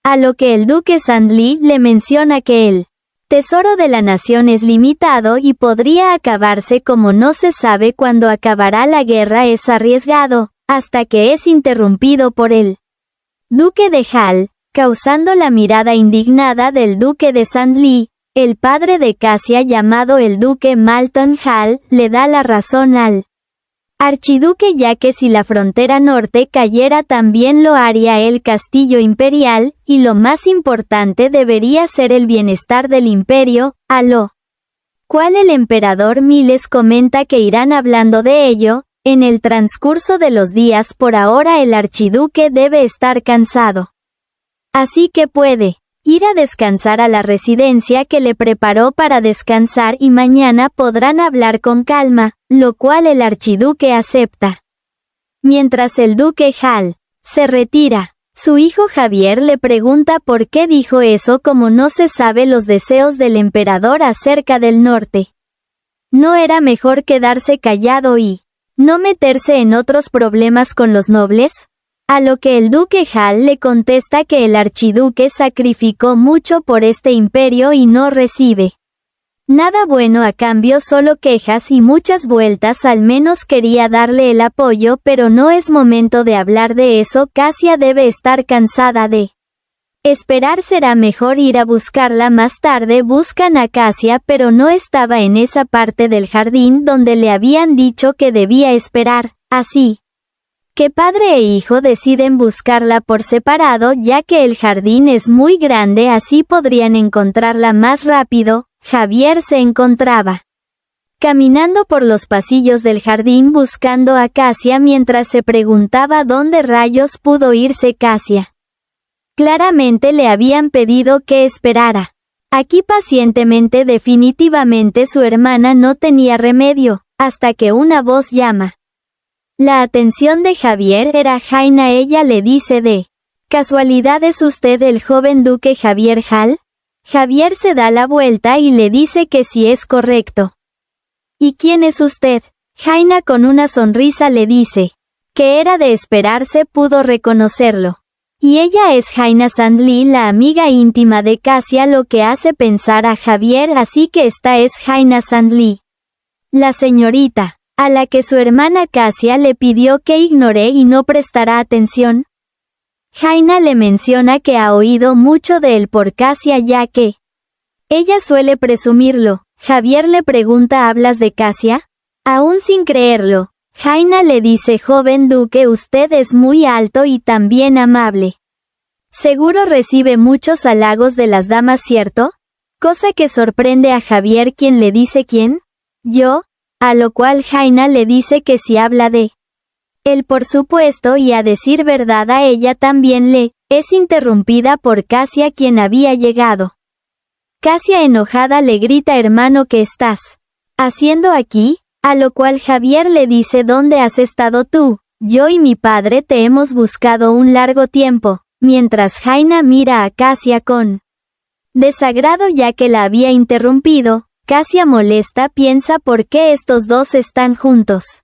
A lo que el duque Sandli le menciona que el tesoro de la nación es limitado y podría acabarse como no se sabe cuándo acabará la guerra, es arriesgado, hasta que es interrumpido por el duque de Hal, causando la mirada indignada del duque de Sandli. El padre de Cassia, llamado el duque Malton Hal, le da la razón al archiduque, ya que si la frontera norte cayera también lo haría el castillo imperial, y lo más importante debería ser el bienestar del imperio, a lo cual el emperador Miles comenta que irán hablando de ello en el transcurso de los días. Por ahora el archiduque debe estar cansado, así que puede ir a descansar a la residencia que le preparó para descansar y mañana podrán hablar con calma, lo cual el archiduque acepta. Mientras el duque Hal se retira, su hijo Javier le pregunta por qué dijo eso, como no se sabe los deseos del emperador acerca del norte. ¿No era mejor quedarse callado y no meterse en otros problemas con los nobles? A lo que el duque Hal le contesta que el archiduque sacrificó mucho por este imperio y no recibe nada bueno a cambio, solo quejas y muchas vueltas. Al menos quería darle el apoyo, pero no es momento de hablar de eso. Cassia debe estar cansada de esperar, será mejor ir a buscarla más tarde. Buscan a Cassia, pero no estaba en esa parte del jardín donde le habían dicho que debía esperar, así que padre e hijo deciden buscarla por separado, ya que el jardín es muy grande, así podrían encontrarla más rápido. Javier se encontraba caminando por los pasillos del jardín buscando a Cassia mientras se preguntaba dónde rayos pudo irse Cassia. Claramente le habían pedido que esperara aquí pacientemente. Definitivamente su hermana no tenía remedio, hasta que una voz llama la atención de Javier. Era Jaina. Ella le dice de casualidad, ¿es usted el joven duque Javier Hal? Javier se da la vuelta y le dice que sí, es correcto. ¿Y quién es usted? Jaina con una sonrisa le dice que era de esperarse, pudo reconocerlo. Y ella es Jaina Sandli, la amiga íntima de Cassia, lo que hace pensar a Javier, así que esta es Jaina Sandli, la señorita a la que su hermana Cassia le pidió que ignore y no prestara atención. Jaina le menciona que ha oído mucho de él por Cassia, ya que ella suele presumirlo. Javier le pregunta, ¿hablas de Cassia? Aún sin creerlo, Jaina le dice, joven duque, usted es muy alto y también amable. Seguro recibe muchos halagos de las damas, ¿cierto? Cosa que sorprende a Javier, quien le dice, ¿quién? ¿Yo? A lo cual Jaina le dice que si habla de él, por supuesto, y a decir verdad a ella también le es interrumpida por Cassia, quien había llegado. Cassia enojada le grita, hermano, ¿qué estás haciendo aquí? A lo cual Javier le dice, ¿dónde has estado tú? Yo y mi padre te hemos buscado un largo tiempo. Mientras Jaina mira a Cassia con desagrado ya que la había interrumpido, Cassia molesta piensa por qué estos dos están juntos.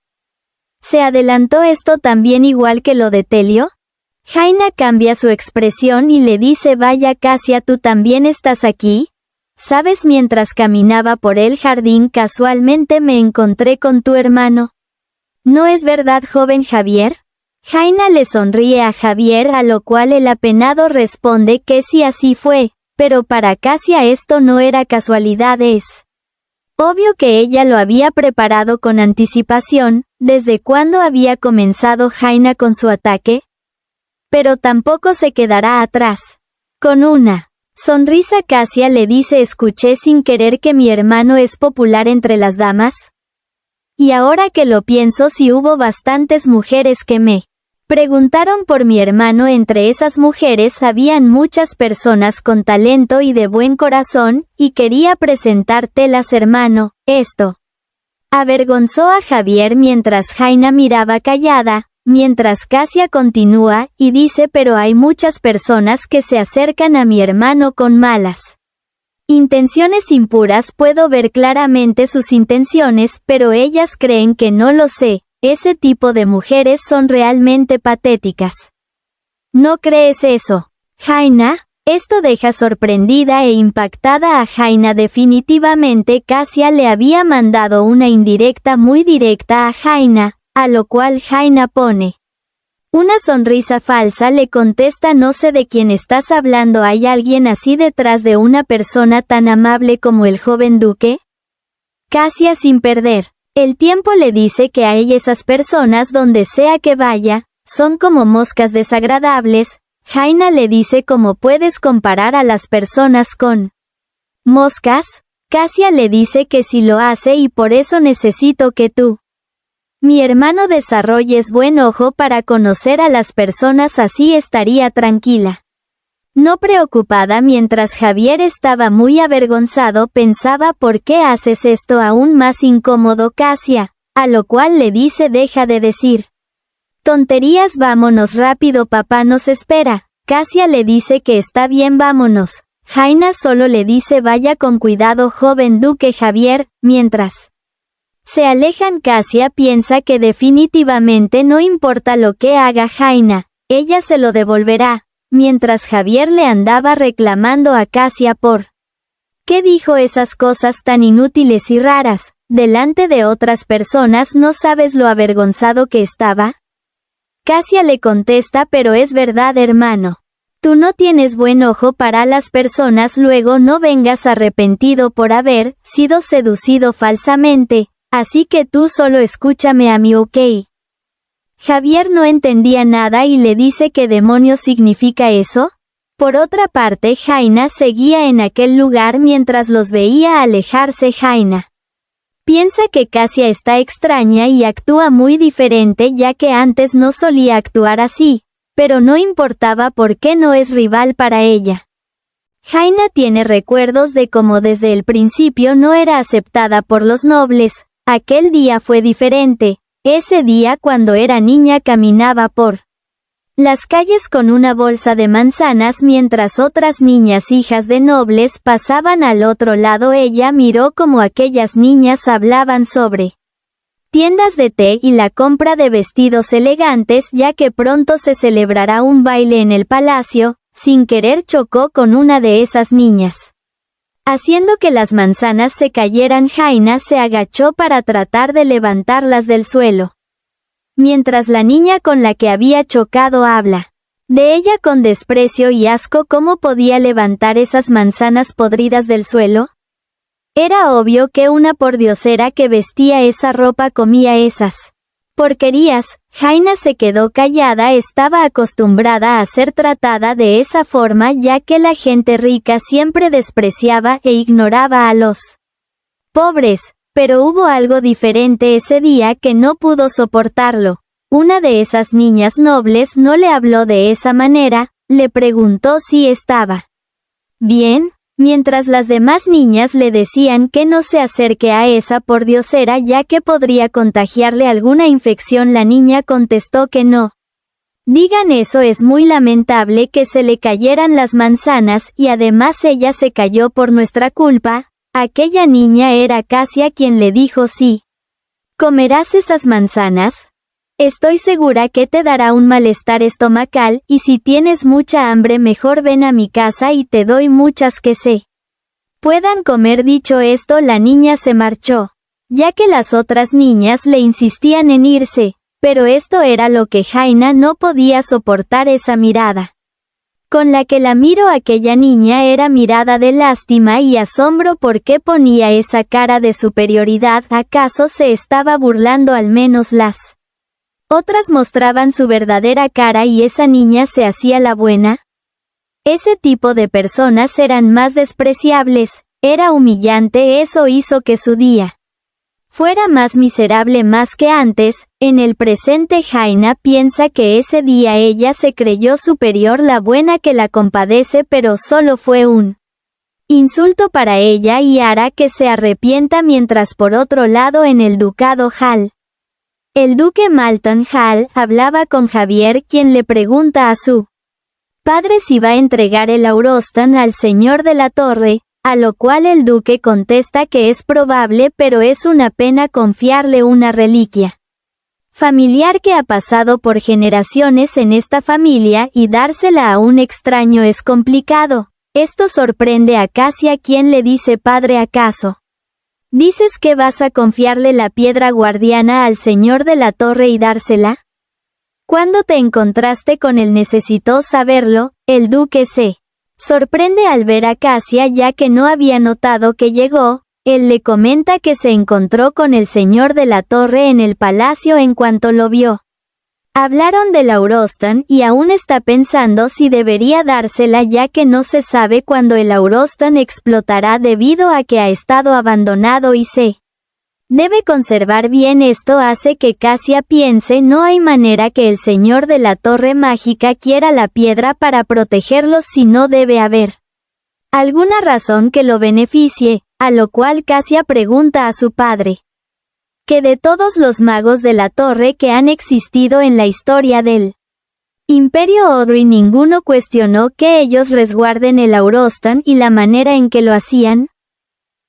¿Se adelantó esto también igual que lo de Telio? Jaina cambia su expresión y le dice, vaya Cassia, ¿tú también estás aquí? ¿Sabes? Mientras caminaba por el jardín casualmente me encontré con tu hermano. ¿No es verdad, joven Javier? Jaina le sonríe a Javier, a lo cual el apenado responde que sí, así fue, pero para Cassia esto no era casualidad, es obvio que ella lo había preparado con anticipación. ¿Desde cuándo había comenzado Jaina con su ataque? Pero tampoco se quedará atrás. Con una sonrisa Cassia le dice, escuché sin querer que mi hermano es popular entre las damas. Y ahora que lo pienso, sí hubo bastantes mujeres que me preguntaron por mi hermano. Entre esas mujeres habían muchas personas con talento y de buen corazón, y quería presentártelas, hermano. Esto avergonzó a Javier mientras Jaina miraba callada, mientras Cassia continúa y dice, pero hay muchas personas que se acercan a mi hermano con malas intenciones impuras. Puedo ver claramente sus intenciones, pero ellas creen que no lo sé. Ese tipo de mujeres son realmente patéticas. ¿No crees eso, Jaina? Esto deja sorprendida e impactada a Jaina. Definitivamente Cassia le había mandado una indirecta muy directa a Jaina, a lo cual Jaina pone una sonrisa falsa. Le contesta: no sé de quién estás hablando. ¿Hay alguien así detrás de una persona tan amable como el joven duque? Cassia, sin perder el tiempo, le dice que a ella esas personas, donde sea que vaya, son como moscas desagradables. Jaina le dice: ¿cómo puedes comparar a las personas con moscas? Cassia le dice que sí lo hace y por eso necesito que tú, mi hermano, desarrolles buen ojo para conocer a las personas, así estaría tranquila. No preocupada. Mientras Javier estaba muy avergonzado, pensaba: ¿por qué haces esto? Aún más incómodo Cassia, a lo cual le dice: deja de decir tonterías, vámonos rápido, papá nos espera. Cassia le dice que está bien, vámonos. Jaina solo le dice: vaya con cuidado, joven duque Javier. Mientras se alejan, Cassia piensa que definitivamente no importa lo que haga Jaina, ella se lo devolverá, mientras Javier le andaba reclamando a Cassia por ¿qué dijo esas cosas tan inútiles y raras, delante de otras personas? ¿No sabes lo avergonzado que estaba? Cassia le contesta: pero es verdad, hermano. Tú no tienes buen ojo para las personas, luego no vengas arrepentido por haber sido seducido falsamente, así que tú solo escúchame a mí, ¿ok? Javier no entendía nada y le dice: ¿qué demonios significa eso? Por otra parte, Jaina seguía en aquel lugar mientras los veía alejarse. Jaina piensa que Cassia está extraña y actúa muy diferente, ya que antes no solía actuar así, pero no importaba porque no es rival para ella. Jaina tiene recuerdos de cómo desde el principio no era aceptada por los nobles. Aquel día fue diferente. Ese día, cuando era niña, caminaba por las calles con una bolsa de manzanas mientras otras niñas hijas de nobles pasaban al otro lado. Ella miró cómo aquellas niñas hablaban sobre tiendas de té y la compra de vestidos elegantes, ya que pronto se celebrará un baile en el palacio. Sin querer chocó con una de esas niñas, haciendo que las manzanas se cayeran. Jaina se agachó para tratar de levantarlas del suelo, mientras la niña con la que había chocado habla de ella con desprecio y asco. ¿Cómo podía levantar esas manzanas podridas del suelo? Era obvio que una pordiosera que vestía esa ropa comía esas porquerías. Jaina se quedó callada. Estaba acostumbrada a ser tratada de esa forma, ya que la gente rica siempre despreciaba e ignoraba a los pobres. Pero hubo algo diferente ese día que no pudo soportarlo. Una de esas niñas nobles no le habló de esa manera, le preguntó si estaba bien, mientras las demás niñas le decían que no se acerque a esa pordiosera ya que podría contagiarle alguna infección. La niña contestó que no digan eso, es muy lamentable que se le cayeran las manzanas y además ella se cayó por nuestra culpa. Aquella niña era Cassia quien le dijo: sí, ¿comerás esas manzanas? Estoy segura que te dará un malestar estomacal, y si tienes mucha hambre mejor ven a mi casa y te doy muchas que se puedan comer. Dicho esto, la niña se marchó, ya que las otras niñas le insistían en irse, pero esto era lo que Jaina no podía soportar. Esa mirada con la que la miró aquella niña era mirada de lástima y asombro. ¿Por qué ponía esa cara de superioridad? ¿Acaso se estaba burlando? Al menos las otras mostraban su verdadera cara y esa niña se hacía la buena. Ese tipo de personas eran más despreciables, era humillante. Eso hizo que su día fuera más miserable más que antes. En el presente, Jaina piensa que ese día ella se creyó superior, la buena que la compadece, pero solo fue un insulto para ella y hará que se arrepienta. Mientras por otro lado en el ducado Hall, el duque Malton Hall hablaba con Javier, quien le pregunta a su padre si va a entregar el Auroston al señor de la torre, a lo cual el duque contesta que es probable, pero es una pena confiarle una reliquia familiar que ha pasado por generaciones en esta familia y dársela a un extraño es complicado. Esto sorprende a Cassia, quien le dice: Padre, ¿acaso dices que vas a confiarle la piedra guardiana al señor de la torre y dársela? ¿Cuándo te encontraste con él? Necesitó saberlo. El duque se sorprende al ver a Cassia, ya que no había notado que llegó. Él le comenta que se encontró con el señor de la torre en el palacio en cuanto lo vio. Hablaron del Aurostan y aún está pensando si debería dársela, ya que no se sabe cuándo el Aurostan explotará debido a que ha estado abandonado y se debe conservar bien. Esto hace que Cassia piense: no hay manera que el señor de la torre mágica quiera la piedra para protegerlos, si no debe haber alguna razón que lo beneficie, a lo cual Cassia pregunta a su padre que de todos los magos de la torre que han existido en la historia del Imperio Audrey, ninguno cuestionó que ellos resguarden el Aurostan y la manera en que lo hacían.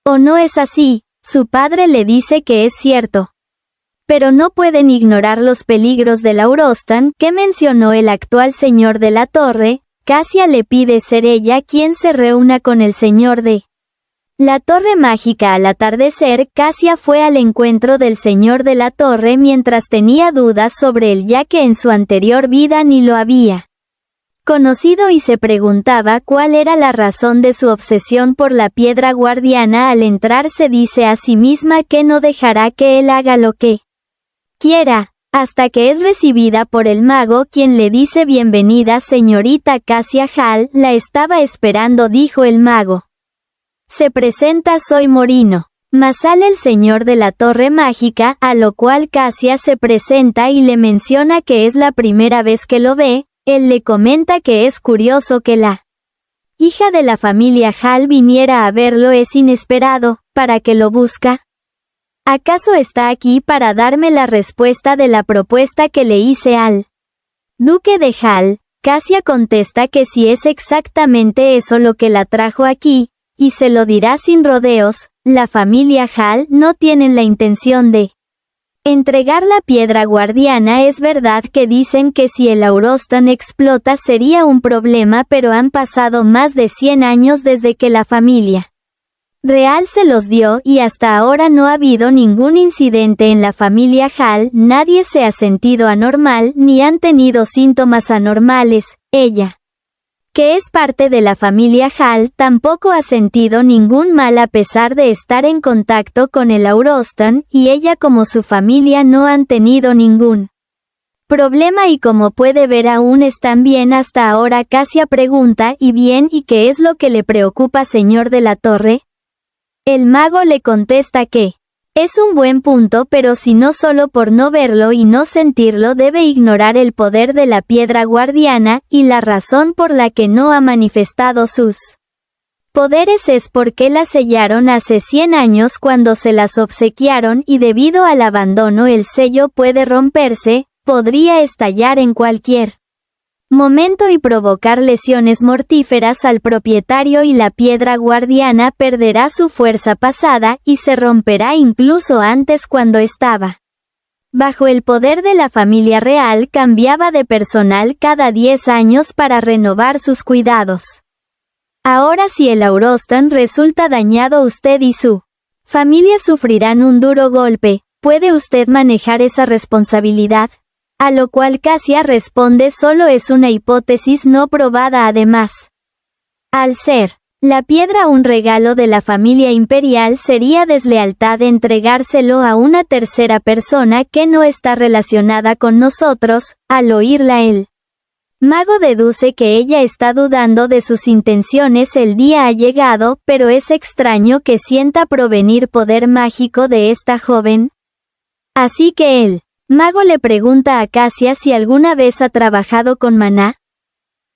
¿O no es así? Su padre le dice que es cierto. Pero no pueden ignorar los peligros del Aurostan que mencionó el actual señor de la torre. Cassia le pide ser ella quien se reúna con el señor de la torre mágica. Al atardecer, Cassia fue al encuentro del señor de la torre mientras tenía dudas sobre él, ya que en su anterior vida ni lo había conocido, y se preguntaba cuál era la razón de su obsesión por la piedra guardiana. Al entrar se dice a sí misma que no dejará que él haga lo que quiera, hasta que es recibida por el mago, quien le dice: bienvenida, señorita Cassia Hall, la estaba esperando, dijo el mago. Se presenta: soy Morino. Mas sale el señor de la torre mágica, a lo cual Cassia se presenta y le menciona que es la primera vez que lo ve. Él le comenta que es curioso que la hija de la familia Hall viniera a verlo, es inesperado. ¿Para qué lo busca? ¿Acaso está aquí para darme la respuesta de la propuesta que le hice al duque de Hall? Cassia contesta que si es exactamente eso lo que la trajo aquí, y se lo dirá sin rodeos. La familia Hall no tienen la intención de entregar la piedra guardiana. Es verdad que dicen que si el Aurostan explota sería un problema, pero han pasado más de 100 años desde que la familia real se los dio y hasta ahora no ha habido ningún incidente en la familia Hall. Nadie se ha sentido anormal ni han tenido síntomas anormales. Ella, que es parte de la familia Hall, tampoco ha sentido ningún mal a pesar de estar en contacto con el Aurostan, y ella como su familia no han tenido ningún problema y como puede ver aún están bien hasta ahora. Cassia pregunta: ¿y bien? ¿Y qué es lo que le preocupa, señor de la torre? El mago le contesta que es un buen punto, pero si no solo por no verlo y no sentirlo debe ignorar el poder de la piedra guardiana, y la razón por la que no ha manifestado sus poderes es porque la sellaron hace 100 años cuando se las obsequiaron, y debido al abandono el sello puede romperse, podría estallar en cualquier momento y provocar lesiones mortíferas al propietario, y la piedra guardiana perderá su fuerza pasada y se romperá incluso antes. Cuando estaba bajo el poder de la familia real, cambiaba de personal cada 10 años para renovar sus cuidados. Ahora si el Aurostan resulta dañado, usted y su familia sufrirán un duro golpe. ¿Puede usted manejar esa responsabilidad? A lo cual Cassia responde: solo es una hipótesis no probada. Además, al ser la piedra un regalo de la familia imperial, sería deslealtad entregárselo a una tercera persona que no está relacionada con nosotros. Al oírla, el mago deduce que ella está dudando de sus intenciones. El día ha llegado, pero es extraño que sienta provenir poder mágico de esta joven. Así que el mago le pregunta a Cassia si alguna vez ha trabajado con maná.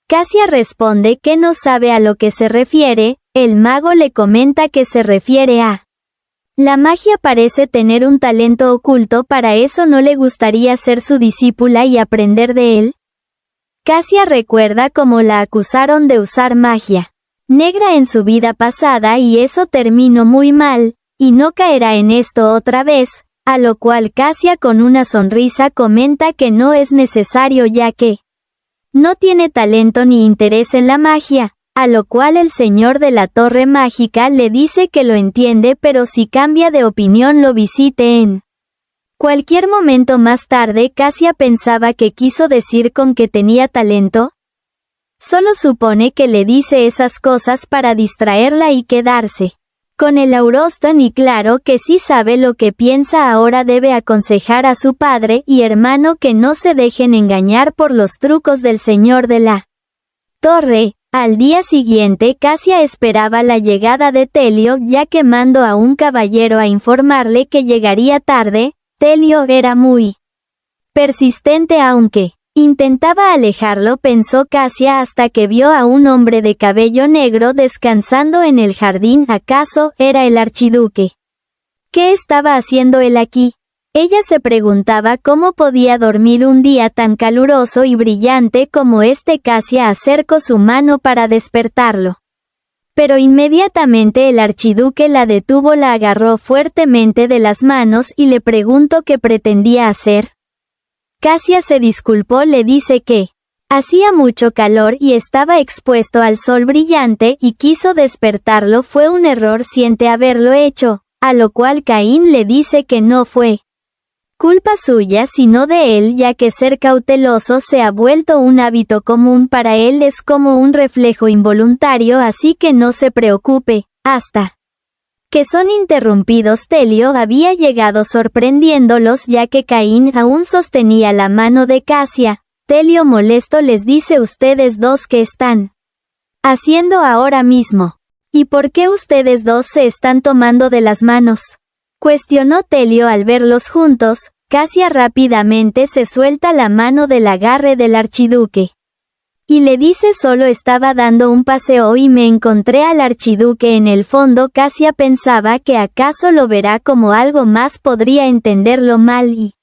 Cassia responde que no sabe a lo que se refiere. El mago le comenta que se refiere a la magia. Parece tener un talento oculto para eso. ¿No le gustaría ser su discípula y aprender de él? Cassia recuerda cómo la acusaron de usar magia negra en su vida pasada y eso terminó muy mal, y no caerá en esto otra vez. a lo cual Casia con una sonrisa comenta que no es necesario ya que no tiene talento ni interés en la magia, a lo cual el señor de la torre mágica le dice que lo entiende pero si cambia de opinión lo visite en cualquier momento más tarde. Casia pensaba que quiso decir con que tenía talento. Solo supone que le dice esas cosas para distraerla y quedarse con el Auroston y claro que sí sabe lo que piensa. Ahora debe aconsejar a su padre y hermano que no se dejen engañar por los trucos del señor de la torre. Al día siguiente Casia esperaba la llegada de Telio ya que mandó a un caballero a informarle que llegaría tarde. Telio era muy persistente aunque intentaba alejarlo, pensó Casia hasta que vio a un hombre de cabello negro descansando en el jardín. ¿Acaso era el archiduque? ¿Qué estaba haciendo él aquí? Ella se preguntaba cómo podía dormir un día tan caluroso y brillante como este. Casia acercó su mano para despertarlo. Pero inmediatamente el archiduque la detuvo, la agarró fuertemente de las manos y le preguntó qué pretendía hacer. Casia se disculpó, le dice que hacía mucho calor y estaba expuesto al sol brillante y quiso despertarlo. Fue un error, siente haberlo hecho, a lo cual Caín le dice que no fue culpa suya sino de él ya que ser cauteloso se ha vuelto un hábito común para él, es como un reflejo involuntario, así que no se preocupe. Hasta que son interrumpidos. Telio había llegado sorprendiéndolos ya que Caín aún sostenía la mano de Casia. Telio molesto les dice: ustedes dos, ¿qué están haciendo ahora mismo? ¿Y por qué ustedes dos se están tomando de las manos?, cuestionó Telio al verlos juntos. Casia rápidamente se suelta la mano del agarre del archiduque y le dice: solo estaba dando un paseo y me encontré al archiduque en el fondo. Casia pensaba que acaso lo verá como algo más, podría entenderlo mal y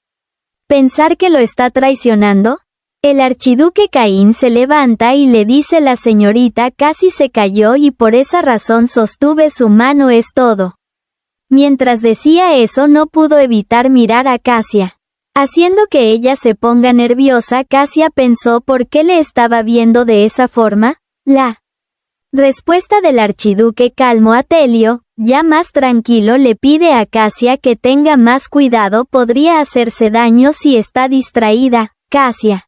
pensar que lo está traicionando. El archiduque Caín se levanta y le dice: la señorita casi se cayó y por esa razón sostuve su mano, es todo. Mientras decía eso no pudo evitar mirar a Casia, haciendo que ella se ponga nerviosa. Casia pensó por qué le estaba viendo de esa forma. La respuesta del archiduque calmó a Telio. Ya más tranquilo le pide a Casia que tenga más cuidado, podría hacerse daño si está distraída. Casia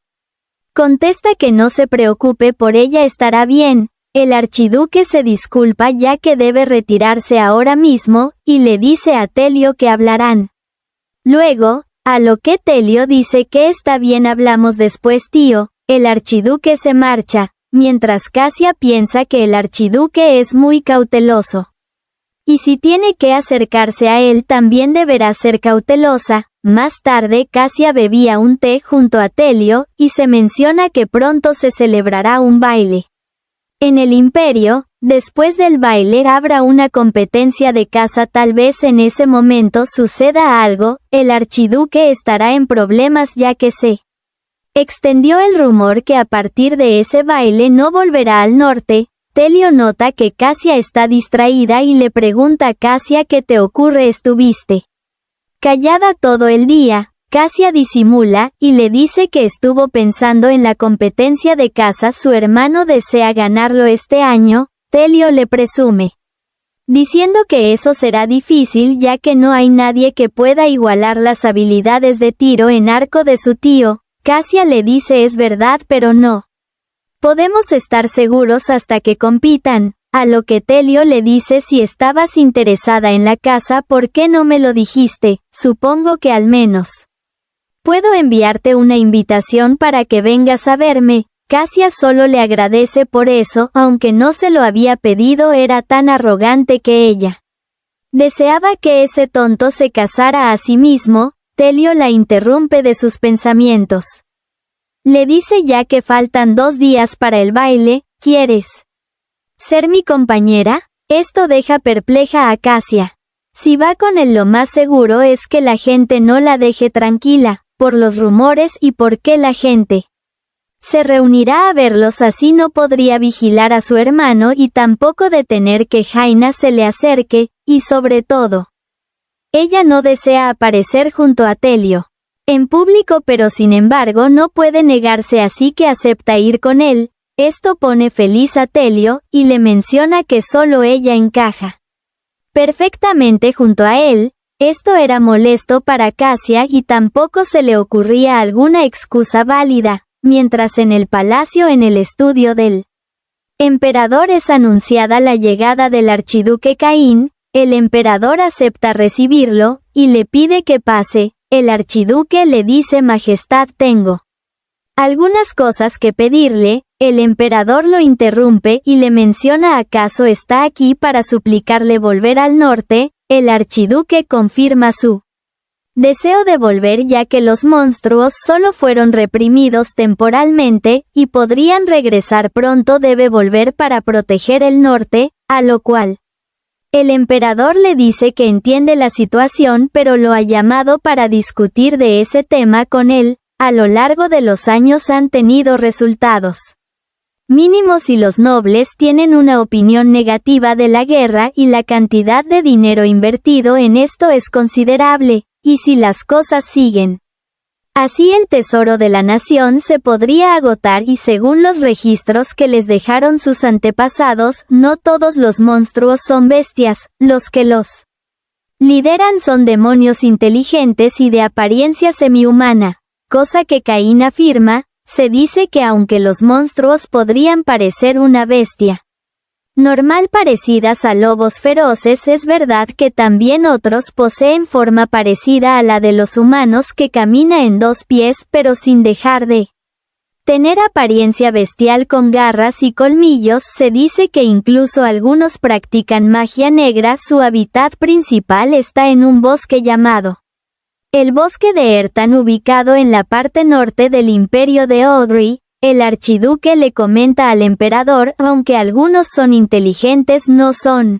contesta que no se preocupe por ella, estará bien. El archiduque se disculpa ya que debe retirarse ahora mismo, y le dice a Telio que hablarán luego, a lo que Telio dice que está bien, hablamos después, tío. El archiduque se marcha, mientras Casia piensa que el archiduque es muy cauteloso. Y si tiene que acercarse a él también deberá ser cautelosa. Más tarde Casia bebía un té junto a Telio, y se menciona que pronto se celebrará un baile en el imperio. Después del baile habrá una competencia de caza, tal vez en ese momento suceda algo. El archiduque estará en problemas ya que se extendió el rumor que a partir de ese baile no volverá al norte. Telio nota que Casia está distraída y le pregunta a Casia: ¿qué te ocurre? ¿Estuviste callada todo el día? Casia disimula, y le dice que estuvo pensando en la competencia de caza, su hermano desea ganarlo este año. Telio le presume, diciendo que eso será difícil ya que no hay nadie que pueda igualar las habilidades de tiro en arco de su tío. Casia le dice: es verdad, pero no podemos estar seguros hasta que compitan. A lo que Telio le dice: si estabas interesada en la caza, ¿por qué no me lo dijiste? Supongo que al menos puedo enviarte una invitación para que vengas a verme. Casia solo le agradece por eso, aunque no se lo había pedido. Era tan arrogante que ella deseaba que ese tonto se casara a sí mismo. Telio la interrumpe de sus pensamientos. Le dice: ya que faltan 2 días para el baile, ¿quieres ser mi compañera? Esto deja perpleja a Casia. Si va con él, lo más seguro es que la gente no la deje tranquila, por los rumores y porque la gente se reunirá a verlos, así no podría vigilar a su hermano y tampoco detener que Jaina se le acerque, y sobre todo, Ella no desea aparecer junto a Telio en público, pero sin embargo no puede negarse, así que acepta ir con él. Esto pone feliz a Telio, y le menciona que solo ella encaja perfectamente junto a él. Esto era molesto para Cassia y tampoco se le ocurría alguna excusa válida. Mientras en el palacio, en el estudio del emperador, es anunciada la llegada del archiduque Caín. El emperador acepta recibirlo, y le pide que pase. El archiduque le dice: Majestad, tengo algunas cosas que pedirle. El emperador lo interrumpe y le menciona: ¿acaso está aquí para suplicarle volver al norte? El archiduque confirma su deseo de volver, ya que los monstruos solo fueron reprimidos temporalmente, y podrían regresar pronto. Debe volver para proteger el norte, a lo cual el emperador le dice que entiende la situación, pero lo ha llamado para discutir de ese tema con él. A lo largo de los años han tenido resultados mínimos y los nobles tienen una opinión negativa de la guerra, y la cantidad de dinero invertido en esto es considerable, y si las cosas siguen así, el tesoro de la nación se podría agotar, y según los registros que les dejaron sus antepasados, no todos los monstruos son bestias. Los que los lideran son demonios inteligentes y de apariencia semihumana, cosa que Caín afirma. Se dice que aunque los monstruos podrían parecer una bestia normal parecidas a lobos feroces, es verdad que también otros poseen forma parecida a la de los humanos, que camina en dos pies pero sin dejar de tener apariencia bestial con garras y colmillos. Se dice que incluso algunos practican magia negra. Su hábitat principal está en un bosque llamado el bosque de Ertan, ubicado en la parte norte del imperio de Audrey. El archiduque le comenta al emperador: aunque algunos son inteligentes, no son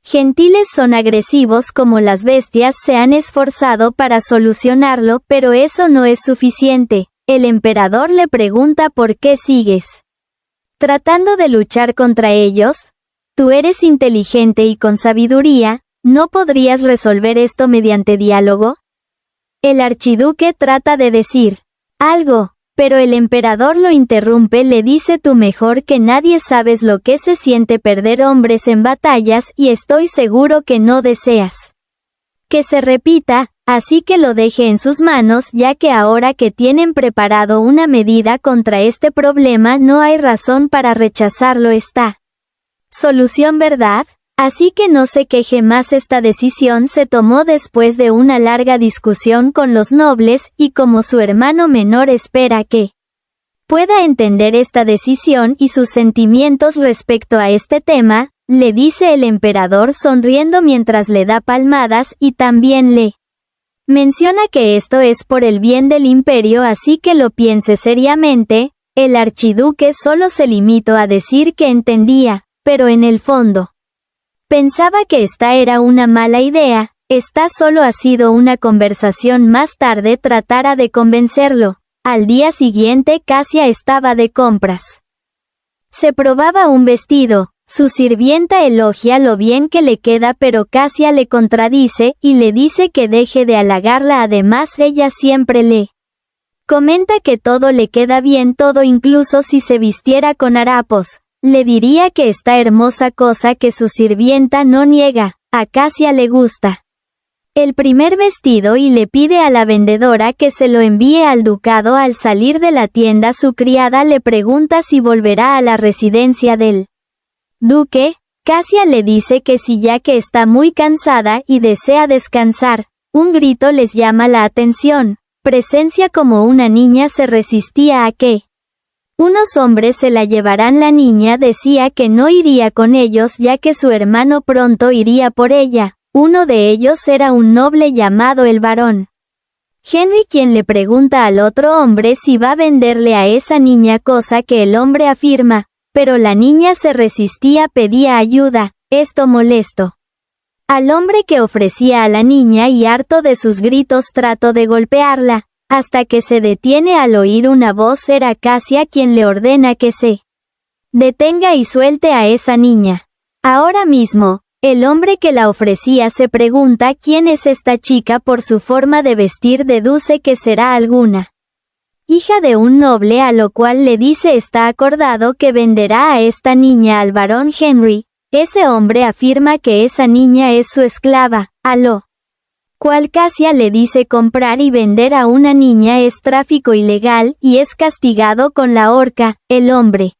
gentiles, son agresivos como las bestias. Se han esforzado para solucionarlo, pero eso no es suficiente. El emperador le pregunta: ¿por qué sigues tratando de luchar contra ellos? Tú eres inteligente y con sabiduría, ¿no podrías resolver esto mediante diálogo? El archiduque trata de decir algo, pero el emperador lo interrumpe. Le dice: tú mejor que nadie sabes lo que se siente perder hombres en batallas, y estoy seguro que no deseas que se repita, así que lo deje en sus manos, ya que ahora que tienen preparado una medida contra este problema, no hay razón para rechazarlo. Esta solución, ¿verdad? Así que no se queje más. Esta decisión se tomó después de una larga discusión con los nobles, y como su hermano menor espera que pueda entender esta decisión y sus sentimientos respecto a este tema, le dice el emperador sonriendo mientras le da palmadas, y también le menciona que esto es por el bien del imperio, así que lo piense seriamente. El archiduque solo se limitó a decir que entendía, pero en el fondo pensaba que esta era una mala idea. Esta solo ha sido una conversación. Más tarde tratará de convencerlo. Al día siguiente Cassia estaba de compras. Se probaba un vestido. Su sirvienta elogia lo bien que le queda, pero Cassia le contradice, y le dice que deje de halagarla. Además, ella siempre le comenta que todo le queda bien, todo, incluso si se vistiera con harapos. Le diría que está hermosa, cosa que su sirvienta no niega. A Cassia le gusta el primer vestido y le pide a la vendedora que se lo envíe al ducado. Al salir de la tienda, su criada le pregunta si volverá a la residencia del duque. Cassia le dice que sí, ya que está muy cansada y desea descansar. Un grito les llama la atención. Presencia como una niña se resistía a que unos hombres se la llevaran. La niña decía que no iría con ellos, ya que su hermano pronto iría por ella. Uno de ellos era un noble llamado el barón Henry, quien le pregunta al otro hombre si va a venderle a esa niña, cosa que el hombre afirma, pero la niña se resistía, pedía ayuda. Esto molestó al hombre que ofrecía a la niña, y harto de sus gritos trató de golpearla, hasta que se detiene al oír una voz. Era Cassia quien le ordena que se detenga y suelte a esa niña ahora mismo. El hombre que la ofrecía se pregunta quién es esta chica por su forma de vestir, deduce que será alguna hija de un noble, a lo cual le dice está acordado que venderá a esta niña al barón Henry. Ese hombre afirma que esa niña es su esclava, a lo cual Cassia le dice comprar y vender a una niña es tráfico ilegal y es castigado con la horca. El hombre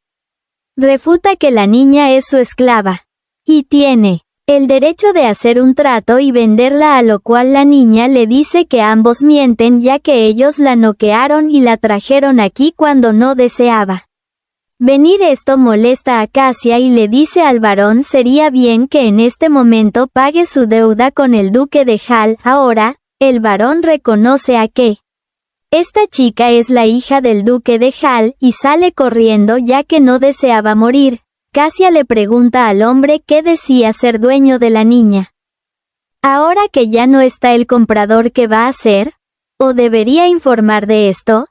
refuta que la niña es su esclava y tiene el derecho de hacer un trato y venderla, a lo cual la niña le dice que ambos mienten ya que ellos la noquearon y la trajeron aquí cuando no deseaba venir. Esto molesta a Cassia y le dice al varón sería bien que en este momento pague su deuda con el duque de Hall. Ahora, el varón reconoce a que esta chica es la hija del duque de Hall y sale corriendo ya que no deseaba morir. Cassia le pregunta al hombre qué decía ser dueño de la niña. Ahora que ya no está el comprador, ¿qué va a hacer? ¿O debería informar de esto?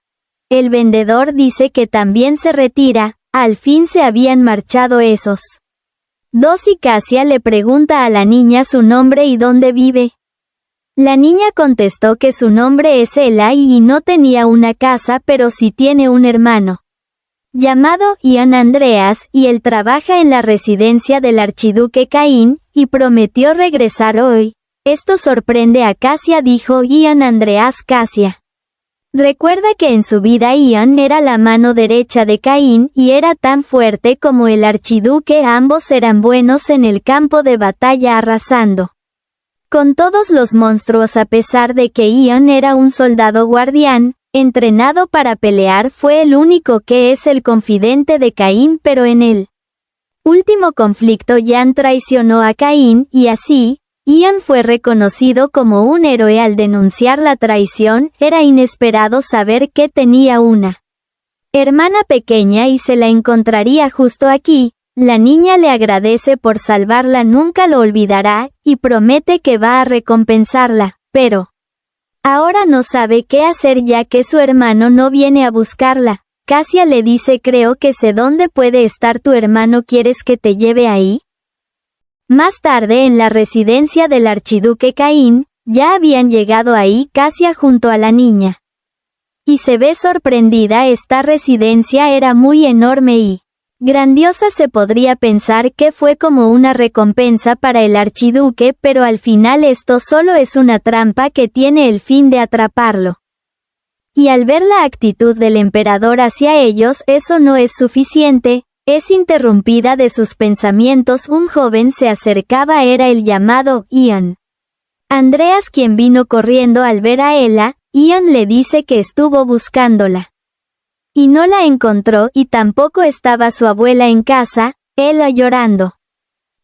El vendedor dice que también se retira. Al fin se habían marchado esos dos y Cassia le pregunta a la niña su nombre y dónde vive. La niña contestó que su nombre es Ella y no tenía una casa, pero sí tiene un hermano llamado Ian Andreas, y él trabaja en la residencia del archiduque Caín, y prometió regresar hoy. Esto sorprende a Cassia, dijo Ian Andreas. Cassia recuerda que en su vida Ian era la mano derecha de Caín y era tan fuerte como el archiduque. Ambos eran buenos en el campo de batalla, arrasando con todos los monstruos. A pesar de que Ian era un soldado guardián entrenado para pelear, fue el único que es el confidente de Caín, pero en el último conflicto Ian traicionó a Caín y así Ian fue reconocido como un héroe al denunciar la traición. Era inesperado saber que tenía una hermana pequeña y se la encontraría justo aquí. La niña le agradece por salvarla, nunca lo olvidará, y promete que va a recompensarla, pero ahora no sabe qué hacer ya que su hermano no viene a buscarla. Cassia le dice creo que sé dónde puede estar tu hermano, ¿quieres que te lleve ahí? Más tarde en la residencia del archiduque Caín, ya habían llegado ahí Cassia junto a la niña. Y se ve sorprendida, esta residencia era muy enorme y grandiosa, se podría pensar que fue como una recompensa para el archiduque, pero al final esto solo es una trampa que tiene el fin de atraparlo. Y al ver la actitud del emperador hacia ellos, eso no es suficiente. Es interrumpida de sus pensamientos. Un joven se acercaba, era el llamado Ian Andreas, quien vino corriendo al ver a Ella. Ian le dice que estuvo buscándola y no la encontró, y tampoco estaba su abuela en casa. Ella, llorando,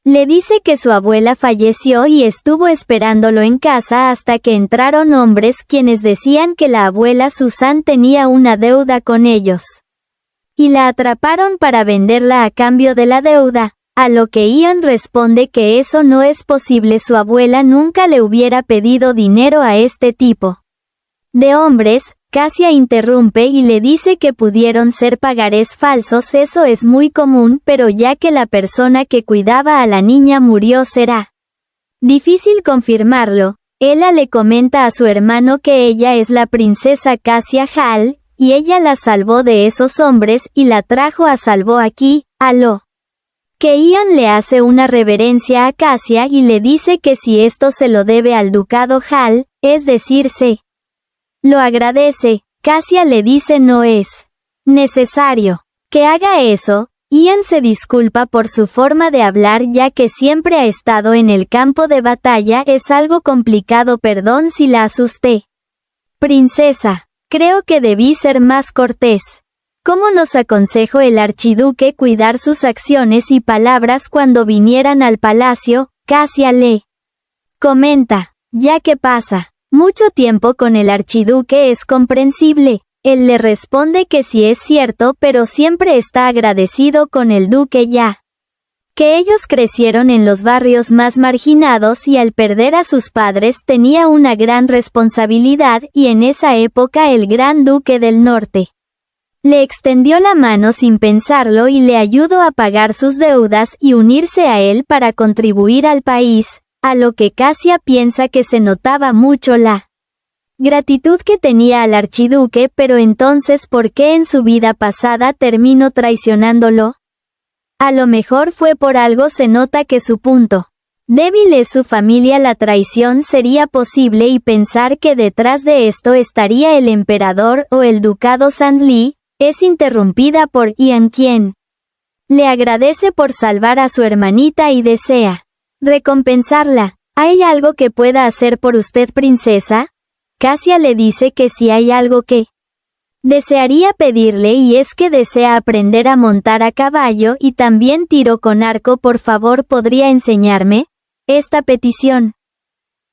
le dice que su abuela falleció y estuvo esperándolo en casa hasta que entraron hombres quienes decían que la abuela Susan tenía una deuda con ellos y la atraparon para venderla a cambio de la deuda, a lo que Ian responde que eso no es posible, su abuela nunca le hubiera pedido dinero a este tipo de hombres. Cassia interrumpe y le dice que pudieron ser pagarés falsos, eso es muy común, pero ya que la persona que cuidaba a la niña murió será difícil confirmarlo. Ella le comenta a su hermano que ella es la princesa Cassia Hall, y ella la salvó de esos hombres y la trajo a salvo aquí, a lo que Ian le hace una reverencia a Cassia y le dice que si esto se lo debe al ducado Hall, es decir, lo agradece. Cassia le dice no es necesario que haga eso. Ian se disculpa por su forma de hablar ya que siempre ha estado en el campo de batalla, es algo complicado, perdón si la asusté. Princesa, creo que debí ser más cortés. ¿Cómo nos aconsejó el archiduque cuidar sus acciones y palabras cuando vinieran al palacio? Cassia le comenta, ya que pasa mucho tiempo con el archiduque es comprensible. Él le responde que sí es cierto, pero siempre está agradecido con el duque ya que ellos crecieron en los barrios más marginados y al perder a sus padres tenía una gran responsabilidad, y en esa época el gran duque del norte Le extendió la mano sin pensarlo y le ayudó a pagar sus deudas y unirse a él para contribuir al país, a lo que Cassia piensa que se notaba mucho la gratitud que tenía al archiduque, pero entonces ¿por qué en su vida pasada terminó traicionándolo? A lo mejor fue por algo. Se nota que su punto débil es su familia. La traición sería posible y pensar que detrás de esto estaría el emperador o el ducado Sandli, es interrumpida por Ian, quien le agradece por salvar a su hermanita y desea recompensarla. ¿Hay algo que pueda hacer por usted, princesa? Cassia le dice que si hay algo que desearía pedirle, y es que desea aprender a montar a caballo y también tiro con arco. Por favor, ¿podría enseñarme? Esta petición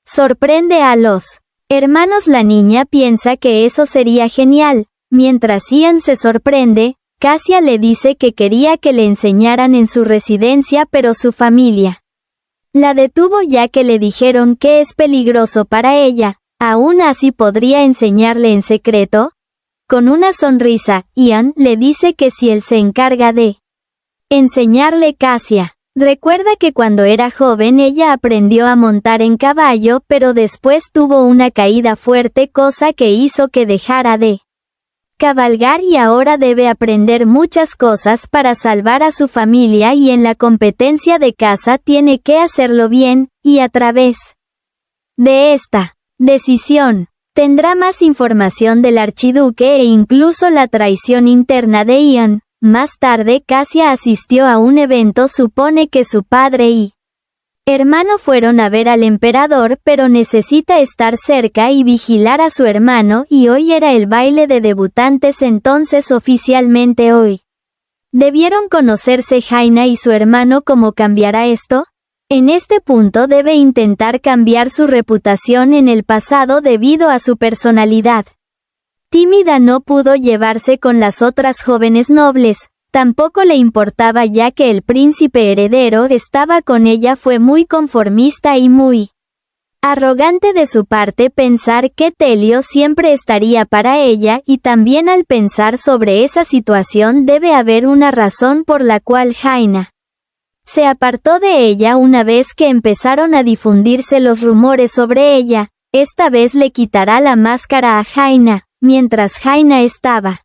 sorprende a los hermanos. La niña piensa que eso sería genial. Mientras Ian se sorprende, Cassia le dice que quería que le enseñaran en su residencia, pero su familia la detuvo ya que le dijeron que es peligroso para ella. Aún así podría enseñarle en secreto. Con una sonrisa, Ian le dice que si él se encarga de enseñarle. Cassia recuerda que cuando era joven ella aprendió a montar en caballo, pero después tuvo una caída fuerte, cosa que hizo que dejara de cabalgar y ahora debe aprender muchas cosas para salvar a su familia, y en la competencia de caza tiene que hacerlo bien, y a través de esta decisión tendrá más información del archiduque e incluso la traición interna de Ian. Más tarde, Cassia asistió a un evento. Supone que su padre y hermano fueron a ver al emperador, pero necesita estar cerca y vigilar a su hermano, y hoy era el baile de debutantes. Entonces oficialmente hoy debieron conocerse Jaina y su hermano. ¿Cómo cambiará esto? En este punto debe intentar cambiar su reputación en el pasado debido a su personalidad tímida. No pudo llevarse con las otras jóvenes nobles. Tampoco le importaba ya que el príncipe heredero estaba con ella. Fue muy conformista y muy arrogante de su parte pensar que Telio siempre estaría para ella, y también al pensar sobre esa situación debe haber una razón por la cual Jaina se apartó de ella una vez que empezaron a difundirse los rumores sobre ella. Esta vez le quitará la máscara a Jaina. Mientras Jaina estaba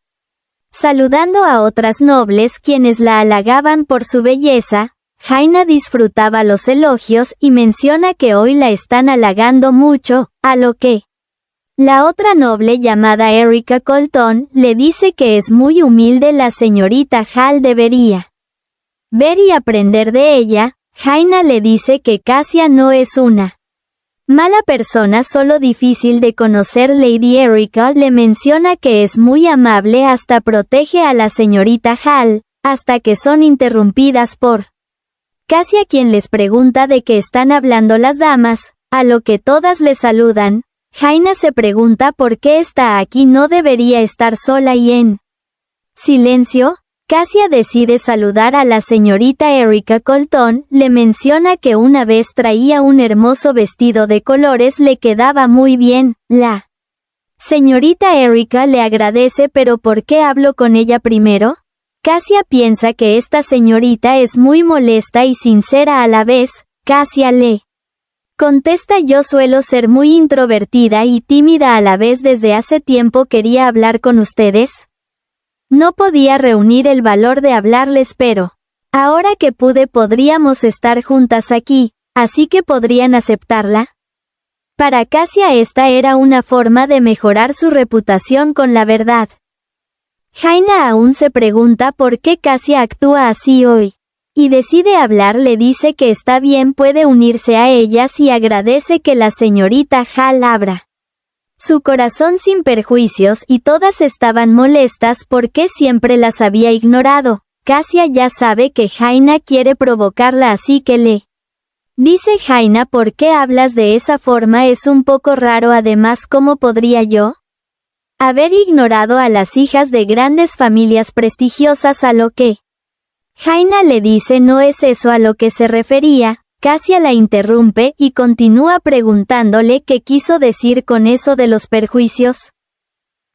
saludando a otras nobles quienes la halagaban por su belleza, Jaina disfrutaba los elogios y menciona que hoy la están halagando mucho, a lo que la otra noble llamada Erika Colton le dice que es muy humilde. La señorita Hall debería ver y aprender de ella. Jaina le dice que Cassia no es una mala persona, solo difícil de conocer. Lady Erika le menciona que es muy amable, hasta protege a la señorita Hall, hasta que son interrumpidas por Cassia, quien les pregunta de qué están hablando las damas, a lo que todas le saludan. Jaina se pregunta por qué está aquí, no debería estar sola y en silencio. Cassia decide saludar a la señorita Erika Colton. Le menciona que una vez traía un hermoso vestido de colores, le quedaba muy bien. La señorita Erika le agradece, pero ¿por qué hablo con ella primero? Cassia piensa que esta señorita es muy molesta y sincera a la vez. Cassia le contesta: yo suelo ser muy introvertida y tímida a la vez. Desde hace tiempo quería hablar con ustedes. No podía reunir el valor de hablarles, pero ahora que pude podríamos estar juntas aquí, así que podrían aceptarla. Para Cassia esta era una forma de mejorar su reputación con la verdad. Jaina aún se pregunta por qué Cassia actúa así hoy, y decide hablar. Le dice que está bien, puede unirse a ellas, y agradece que la señorita Hall abra su corazón sin perjuicios, y todas estaban molestas porque siempre las había ignorado. Cassia ya sabe que Jaina quiere provocarla, así que le dice: Jaina, ¿por qué hablas de esa forma? Es un poco raro. Además, ¿cómo podría yo haber ignorado a las hijas de grandes familias prestigiosas? A lo que Jaina le dice: no es eso a lo que se refería. Cassia la interrumpe y continúa preguntándole qué quiso decir con eso de los perjuicios.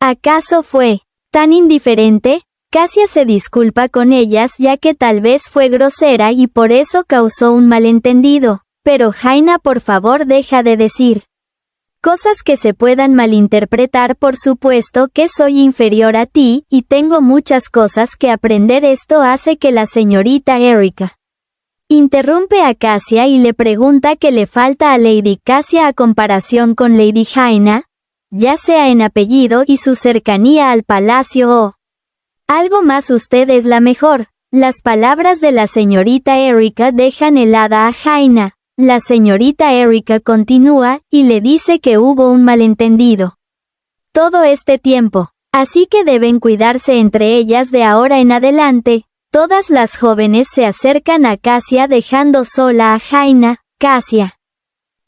¿Acaso fue tan indiferente? Casia se disculpa con ellas ya que tal vez fue grosera y por eso causó un malentendido, pero Jaina, por favor, deja de decir cosas que se puedan malinterpretar. Por supuesto que soy inferior a ti, y tengo muchas cosas que aprender. Esto hace que la señorita Erika interrumpe a Casia y le pregunta qué le falta a Lady Casia a comparación con Lady Jaina, ya sea en apellido y su cercanía al palacio o algo más. Usted es la mejor. Las palabras de la señorita Erika dejan helada a Jaina. La señorita Erika continúa y le dice que hubo un malentendido todo este tiempo, así que deben cuidarse entre ellas de ahora en adelante. Todas las jóvenes se acercan a Casia dejando sola a Jaina. Casia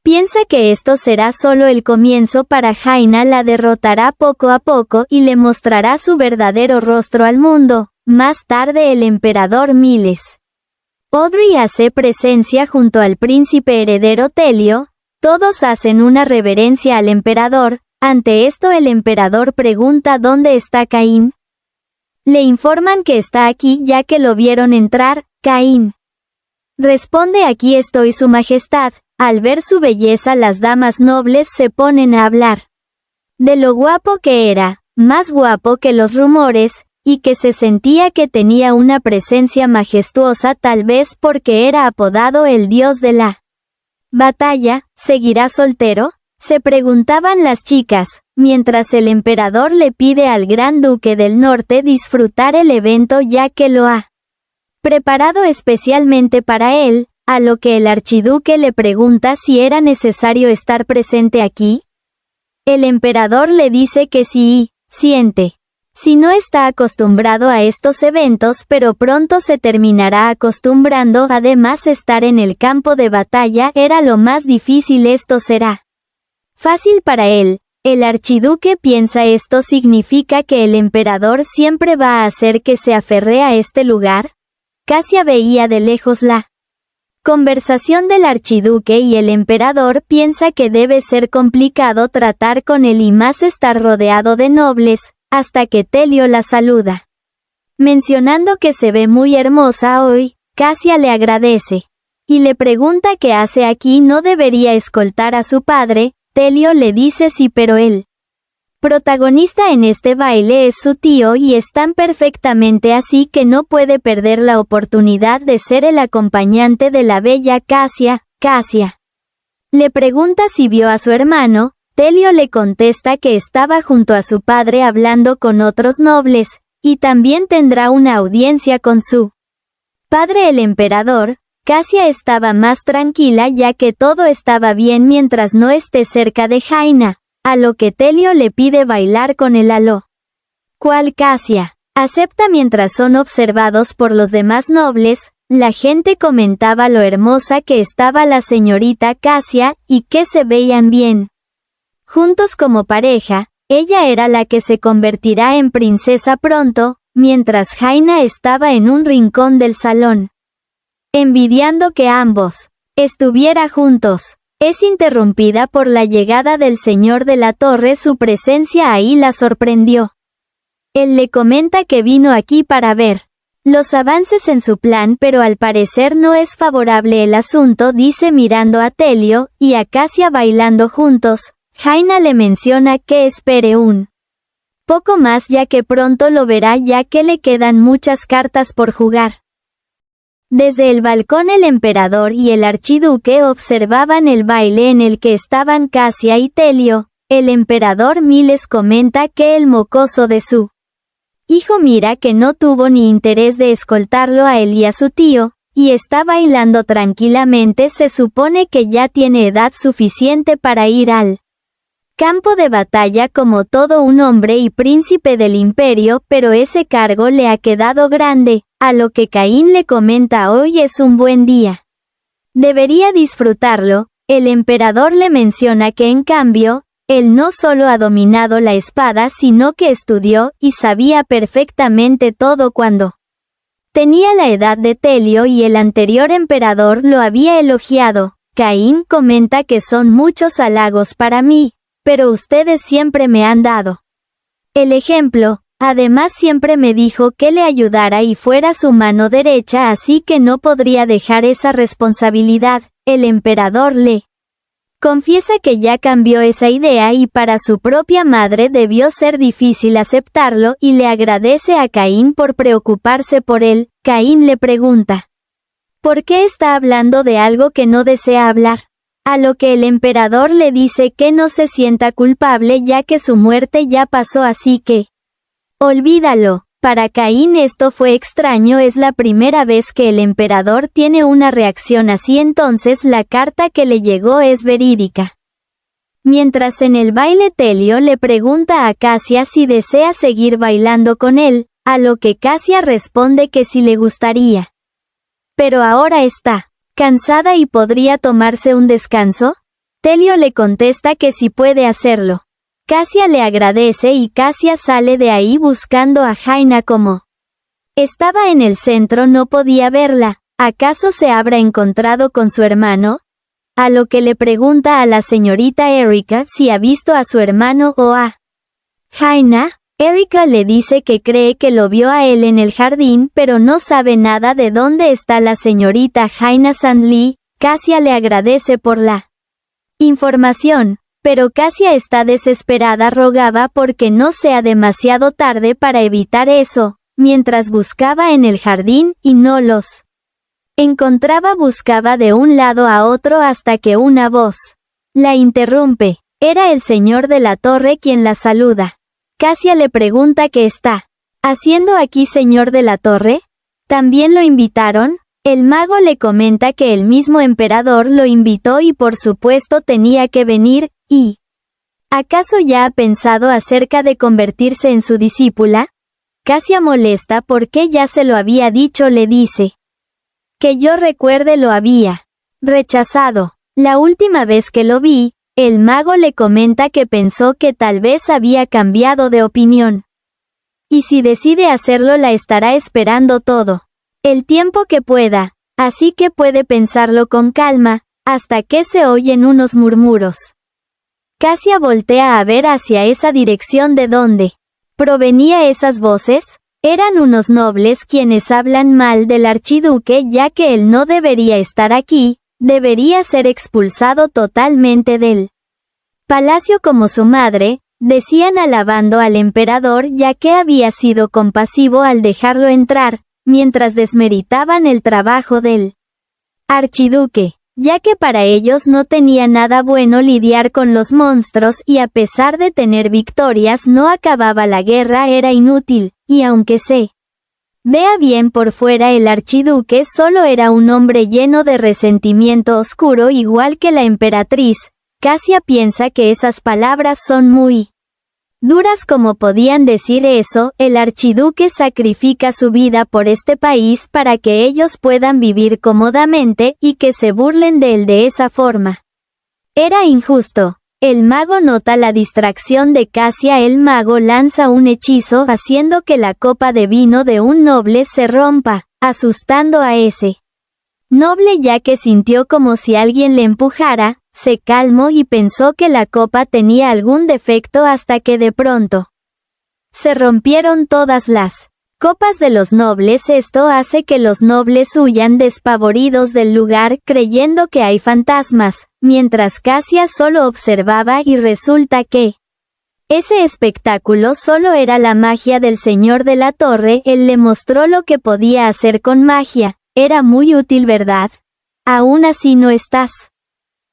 piensa que esto será solo el comienzo para Jaina. La derrotará poco a poco y le mostrará su verdadero rostro al mundo. Más tarde el emperador Miles Audrey hace presencia junto al príncipe heredero Telio. Todos hacen una reverencia al emperador. Ante esto el emperador pregunta dónde está Caín. Le informan que está aquí ya que lo vieron entrar. Caín responde: aquí estoy, su majestad. Al ver su belleza, las damas nobles se ponen a hablar de lo guapo que era, más guapo que los rumores, y que se sentía que tenía una presencia majestuosa, tal vez porque era apodado el dios de la batalla. ¿Seguirá soltero?, se preguntaban las chicas, mientras el emperador le pide al gran duque del norte disfrutar el evento ya que lo ha preparado especialmente para él, a lo que el archiduque le pregunta si era necesario estar presente aquí. El emperador le dice que sí, siente. Si no está acostumbrado a estos eventos, pero pronto se terminará acostumbrando. Además, estar en el campo de batalla era lo más difícil. Esto será fácil para él. El archiduque piensa esto significa que el emperador siempre va a hacer que se aferre a este lugar. Casia veía de lejos la conversación del archiduque y el emperador piensa que debe ser complicado tratar con él y más estar rodeado de nobles, hasta que Telio la saluda, mencionando que se ve muy hermosa hoy. Casia le agradece y le pregunta qué hace aquí. No debería escoltar a su padre. Telio le dice sí, pero el protagonista en este baile es su tío y están perfectamente así que no puede perder la oportunidad de ser el acompañante de la bella Casia. Casia le pregunta si vio a su hermano. Telio le contesta que estaba junto a su padre hablando con otros nobles, y también tendrá una audiencia con su padre el emperador. Casia estaba más tranquila ya que todo estaba bien mientras no esté cerca de Jaina, a lo que Telio le pide bailar con él, a lo cual Casia acepta mientras son observados por los demás nobles. La gente comentaba lo hermosa que estaba la señorita Casia y que se veían bien juntos como pareja. Ella era la que se convertirá en princesa pronto, mientras Jaina estaba en un rincón del salón, envidiando que ambos estuviera juntos. Es interrumpida por la llegada del señor de la torre. Su presencia ahí la sorprendió. Él le comenta que vino aquí para ver los avances en su plan, pero al parecer no es favorable el asunto, dice mirando a Telio y a Casia bailando juntos. Jaina le menciona que espere un poco más ya que pronto lo verá ya que le quedan muchas cartas por jugar. Desde el balcón el emperador y el archiduque observaban el baile en el que estaban Casia y Telio. El emperador Miles comenta que el mocoso de su hijo mira que no tuvo ni interés de escoltarlo a él y a su tío, y está bailando tranquilamente. Se supone que ya tiene edad suficiente para ir al campo de batalla como todo un hombre y príncipe del imperio, pero ese cargo le ha quedado grande, a lo que Caín le comenta: hoy es un buen día. Debería disfrutarlo. El emperador le menciona que en cambio, él no solo ha dominado la espada sino que estudió y sabía perfectamente todo cuando tenía la edad de Telio y el anterior emperador lo había elogiado. Caín comenta que son muchos halagos para mí, pero ustedes siempre me han dado el ejemplo. Además siempre me dijo que le ayudara y fuera su mano derecha, así que no podría dejar esa responsabilidad. El emperador le confiesa que ya cambió esa idea y para su propia madre debió ser difícil aceptarlo y le agradece a Caín por preocuparse por él. Caín le pregunta, ¿por qué está hablando de algo que no desea hablar? A lo que el emperador le dice que no se sienta culpable ya que su muerte ya pasó, así que olvídalo. Para Caín esto fue extraño, es la primera vez que el emperador tiene una reacción así, entonces la carta que le llegó es verídica. Mientras en el baile Telio le pregunta a Casia si desea seguir bailando con él, a lo que Casia responde que sí le gustaría. Pero ahora está cansada y podría tomarse un descanso. Telio le contesta que sí puede hacerlo. Casia le agradece y Casia sale de ahí buscando a Jaina. Como estaba en el centro no podía verla. ¿Acaso se habrá encontrado con su hermano? A lo que le pregunta a la señorita Erika si ha visto a su hermano o a Jaina. Erika le dice que cree que lo vio a él en el jardín, pero no sabe nada de dónde está la señorita Jaina Sandley. Casia le agradece por la información. Pero Casia está desesperada, rogaba porque no sea demasiado tarde para evitar eso, mientras buscaba en el jardín y no los encontraba. Buscaba de un lado a otro hasta que una voz la interrumpe. Era el señor de la Torre quien la saluda. Casia le pregunta qué está haciendo aquí, señor de la Torre. ¿También lo invitaron? El mago le comenta que el mismo emperador lo invitó y por supuesto tenía que venir. ¿Y acaso ya ha pensado acerca de convertirse en su discípula? Casia, molesta porque ya se lo había dicho, le dice que yo recuerde lo había rechazado. La última vez que lo vi, el mago le comenta que pensó que tal vez había cambiado de opinión. Y si decide hacerlo la estará esperando todo el tiempo que pueda, así que puede pensarlo con calma, hasta que se oyen unos murmuros. Casia voltea a ver hacia esa dirección de donde provenía esas voces. Eran unos nobles quienes hablan mal del archiduque, ya que él no debería estar aquí, debería ser expulsado totalmente del palacio como su madre, decían alabando al emperador ya que había sido compasivo al dejarlo entrar, mientras desmeritaban el trabajo del archiduque, ya que para ellos no tenía nada bueno lidiar con los monstruos y a pesar de tener victorias no acababa la guerra, era inútil, y aunque se vea bien por fuera, el archiduque solo era un hombre lleno de resentimiento oscuro igual que la emperatriz. Casia piensa que esas palabras son muy duras. ¿Cómo podían decir eso? El archiduque sacrifica su vida por este país para que ellos puedan vivir cómodamente y que se burlen de él de esa forma. Era injusto. El mago nota la distracción de Casia. El mago lanza un hechizo haciendo que la copa de vino de un noble se rompa, asustando a ese noble ya que sintió como si alguien le empujara. Se calmó y pensó que la copa tenía algún defecto hasta que de pronto se rompieron todas las copas de los nobles. Esto hace que los nobles huyan despavoridos del lugar creyendo que hay fantasmas, mientras Casia solo observaba y resulta que ese espectáculo solo era la magia del señor de la Torre. Él le mostró lo que podía hacer con magia. Era muy útil, ¿verdad? ¿Aún así no estás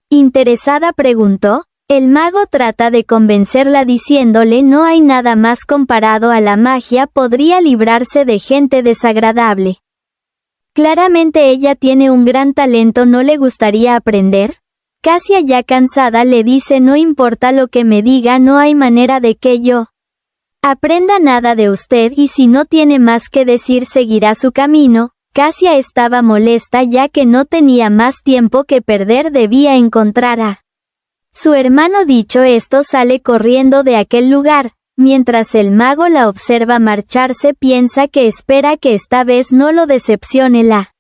interesada?, preguntó. El mago trata de convencerla diciéndole no hay nada más comparado a la magia, podría librarse de gente desagradable. Claramente ella tiene un gran talento, ¿no le gustaría aprender? Casia, ya cansada, le dice no importa lo que me diga, no hay manera de que yo aprenda nada de usted y si no tiene más que decir seguirá su camino. Casia estaba molesta ya que no tenía más tiempo que perder, debía encontrar a su hermano. Dicho esto, sale corriendo de aquel lugar, mientras el mago la observa marcharse. Piensa que espera que esta vez no lo decepcione la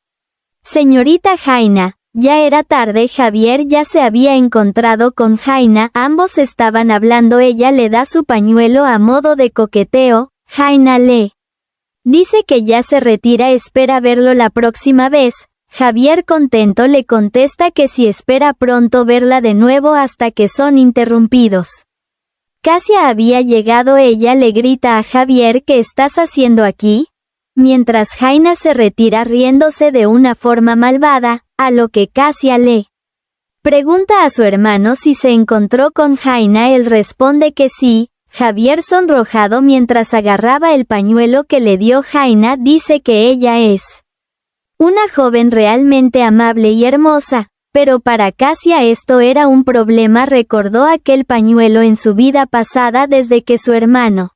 señorita Jaina. Ya era tarde, Javier ya se había encontrado con Jaina, ambos estaban hablando. Ella le da su pañuelo a modo de coqueteo. Jaina le dice que ya se retira, espera verlo la próxima vez. Javier contento le contesta que si espera pronto verla de nuevo hasta que son interrumpidos. Casia había llegado, ella le grita a Javier: ¿qué estás haciendo aquí? Mientras Jaina se retira riéndose de una forma malvada, a lo que Casia le pregunta a su hermano si se encontró con Jaina, él responde que sí. Javier, sonrojado mientras agarraba el pañuelo que le dio Jaina, dice que ella es una joven realmente amable y hermosa, pero para Casia esto era un problema. Recordó aquel pañuelo en su vida pasada. Desde que su hermano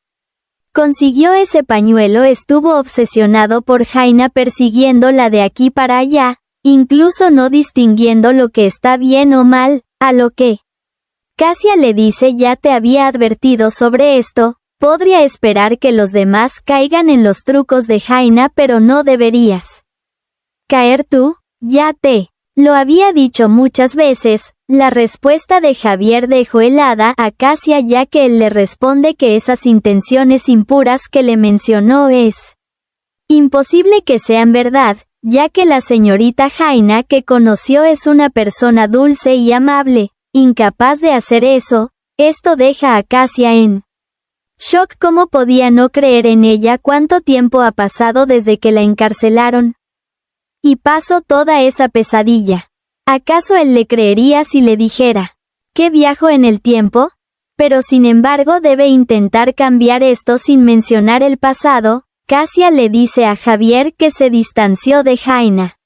consiguió ese pañuelo estuvo obsesionado por Jaina, persiguiéndola de aquí para allá, incluso no distinguiendo lo que está bien o mal, a lo que Casia le dice: ya te había advertido sobre esto, podría esperar que los demás caigan en los trucos de Jaina, pero no deberías caer tú, ya te lo había dicho muchas veces. La respuesta de Javier dejó helada a Casia, ya que él le responde que esas intenciones impuras que le mencionó es imposible que sean verdad, ya que la señorita Jaina que conoció es una persona dulce y amable, incapaz de hacer eso. Esto deja a Casia en shock. ¿Cómo podía no creer en ella? ¿Cuánto tiempo ha pasado desde que la encarcelaron? Y pasó toda esa pesadilla. ¿Acaso él le creería si le dijera que viajó en el tiempo? Pero sin embargo debe intentar cambiar esto sin mencionar el pasado. Casia le dice a Javier que se distanció de Jaina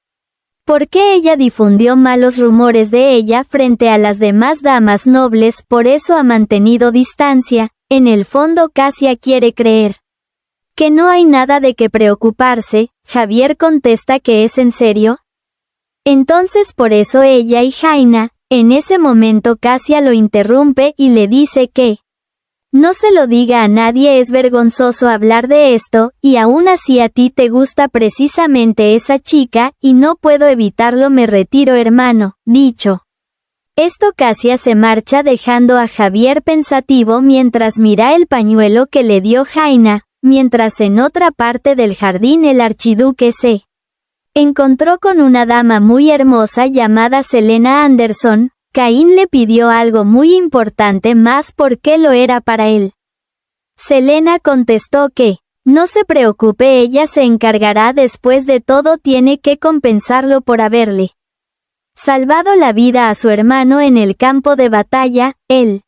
porque ella difundió malos rumores de ella frente a las demás damas nobles, por eso ha mantenido distancia. En el fondo Casia quiere creer que no hay nada de qué preocuparse. Javier contesta que es en serio. Entonces por eso ella y Jaina, en ese momento Casia lo interrumpe y le dice que no se lo diga a nadie, es vergonzoso hablar de esto, y aún así a ti te gusta precisamente esa chica, y no puedo evitarlo, me retiro, hermano. Dicho esto, Casia se marcha dejando a Javier pensativo mientras mira el pañuelo que le dio Jaina, mientras en otra parte del jardín el archiduque se encontró con una dama muy hermosa llamada Selena Anderson. Caín le pidió algo muy importante, más porque lo era para él. Selena contestó que no se preocupe, ella se encargará, después de todo tiene que compensarlo por haberle salvado la vida a su hermano en el campo de batalla. El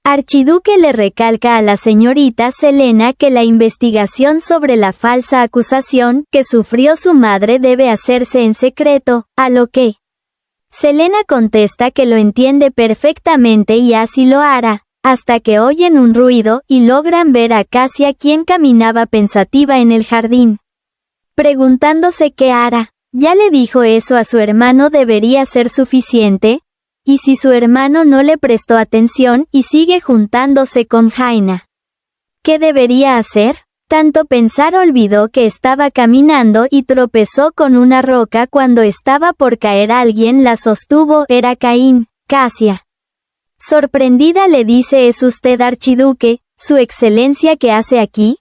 archiduque le recalca a la señorita Selena que la investigación sobre la falsa acusación que sufrió su madre debe hacerse en secreto, a lo que Selena contesta que lo entiende perfectamente y así lo hará, hasta que oyen un ruido y logran ver a Casia, quien caminaba pensativa en el jardín, preguntándose qué hará. Ya le dijo eso a su hermano, debería ser suficiente. ¿Y si su hermano no le prestó atención y sigue juntándose con Jaina? ¿Qué debería hacer? Tanto pensar, olvidó que estaba caminando y tropezó con una roca cuando estaba por caer. Alguien la sostuvo, era Caín. Casia, sorprendida, le dice: ¿es usted archiduque, su excelencia, qué hace aquí?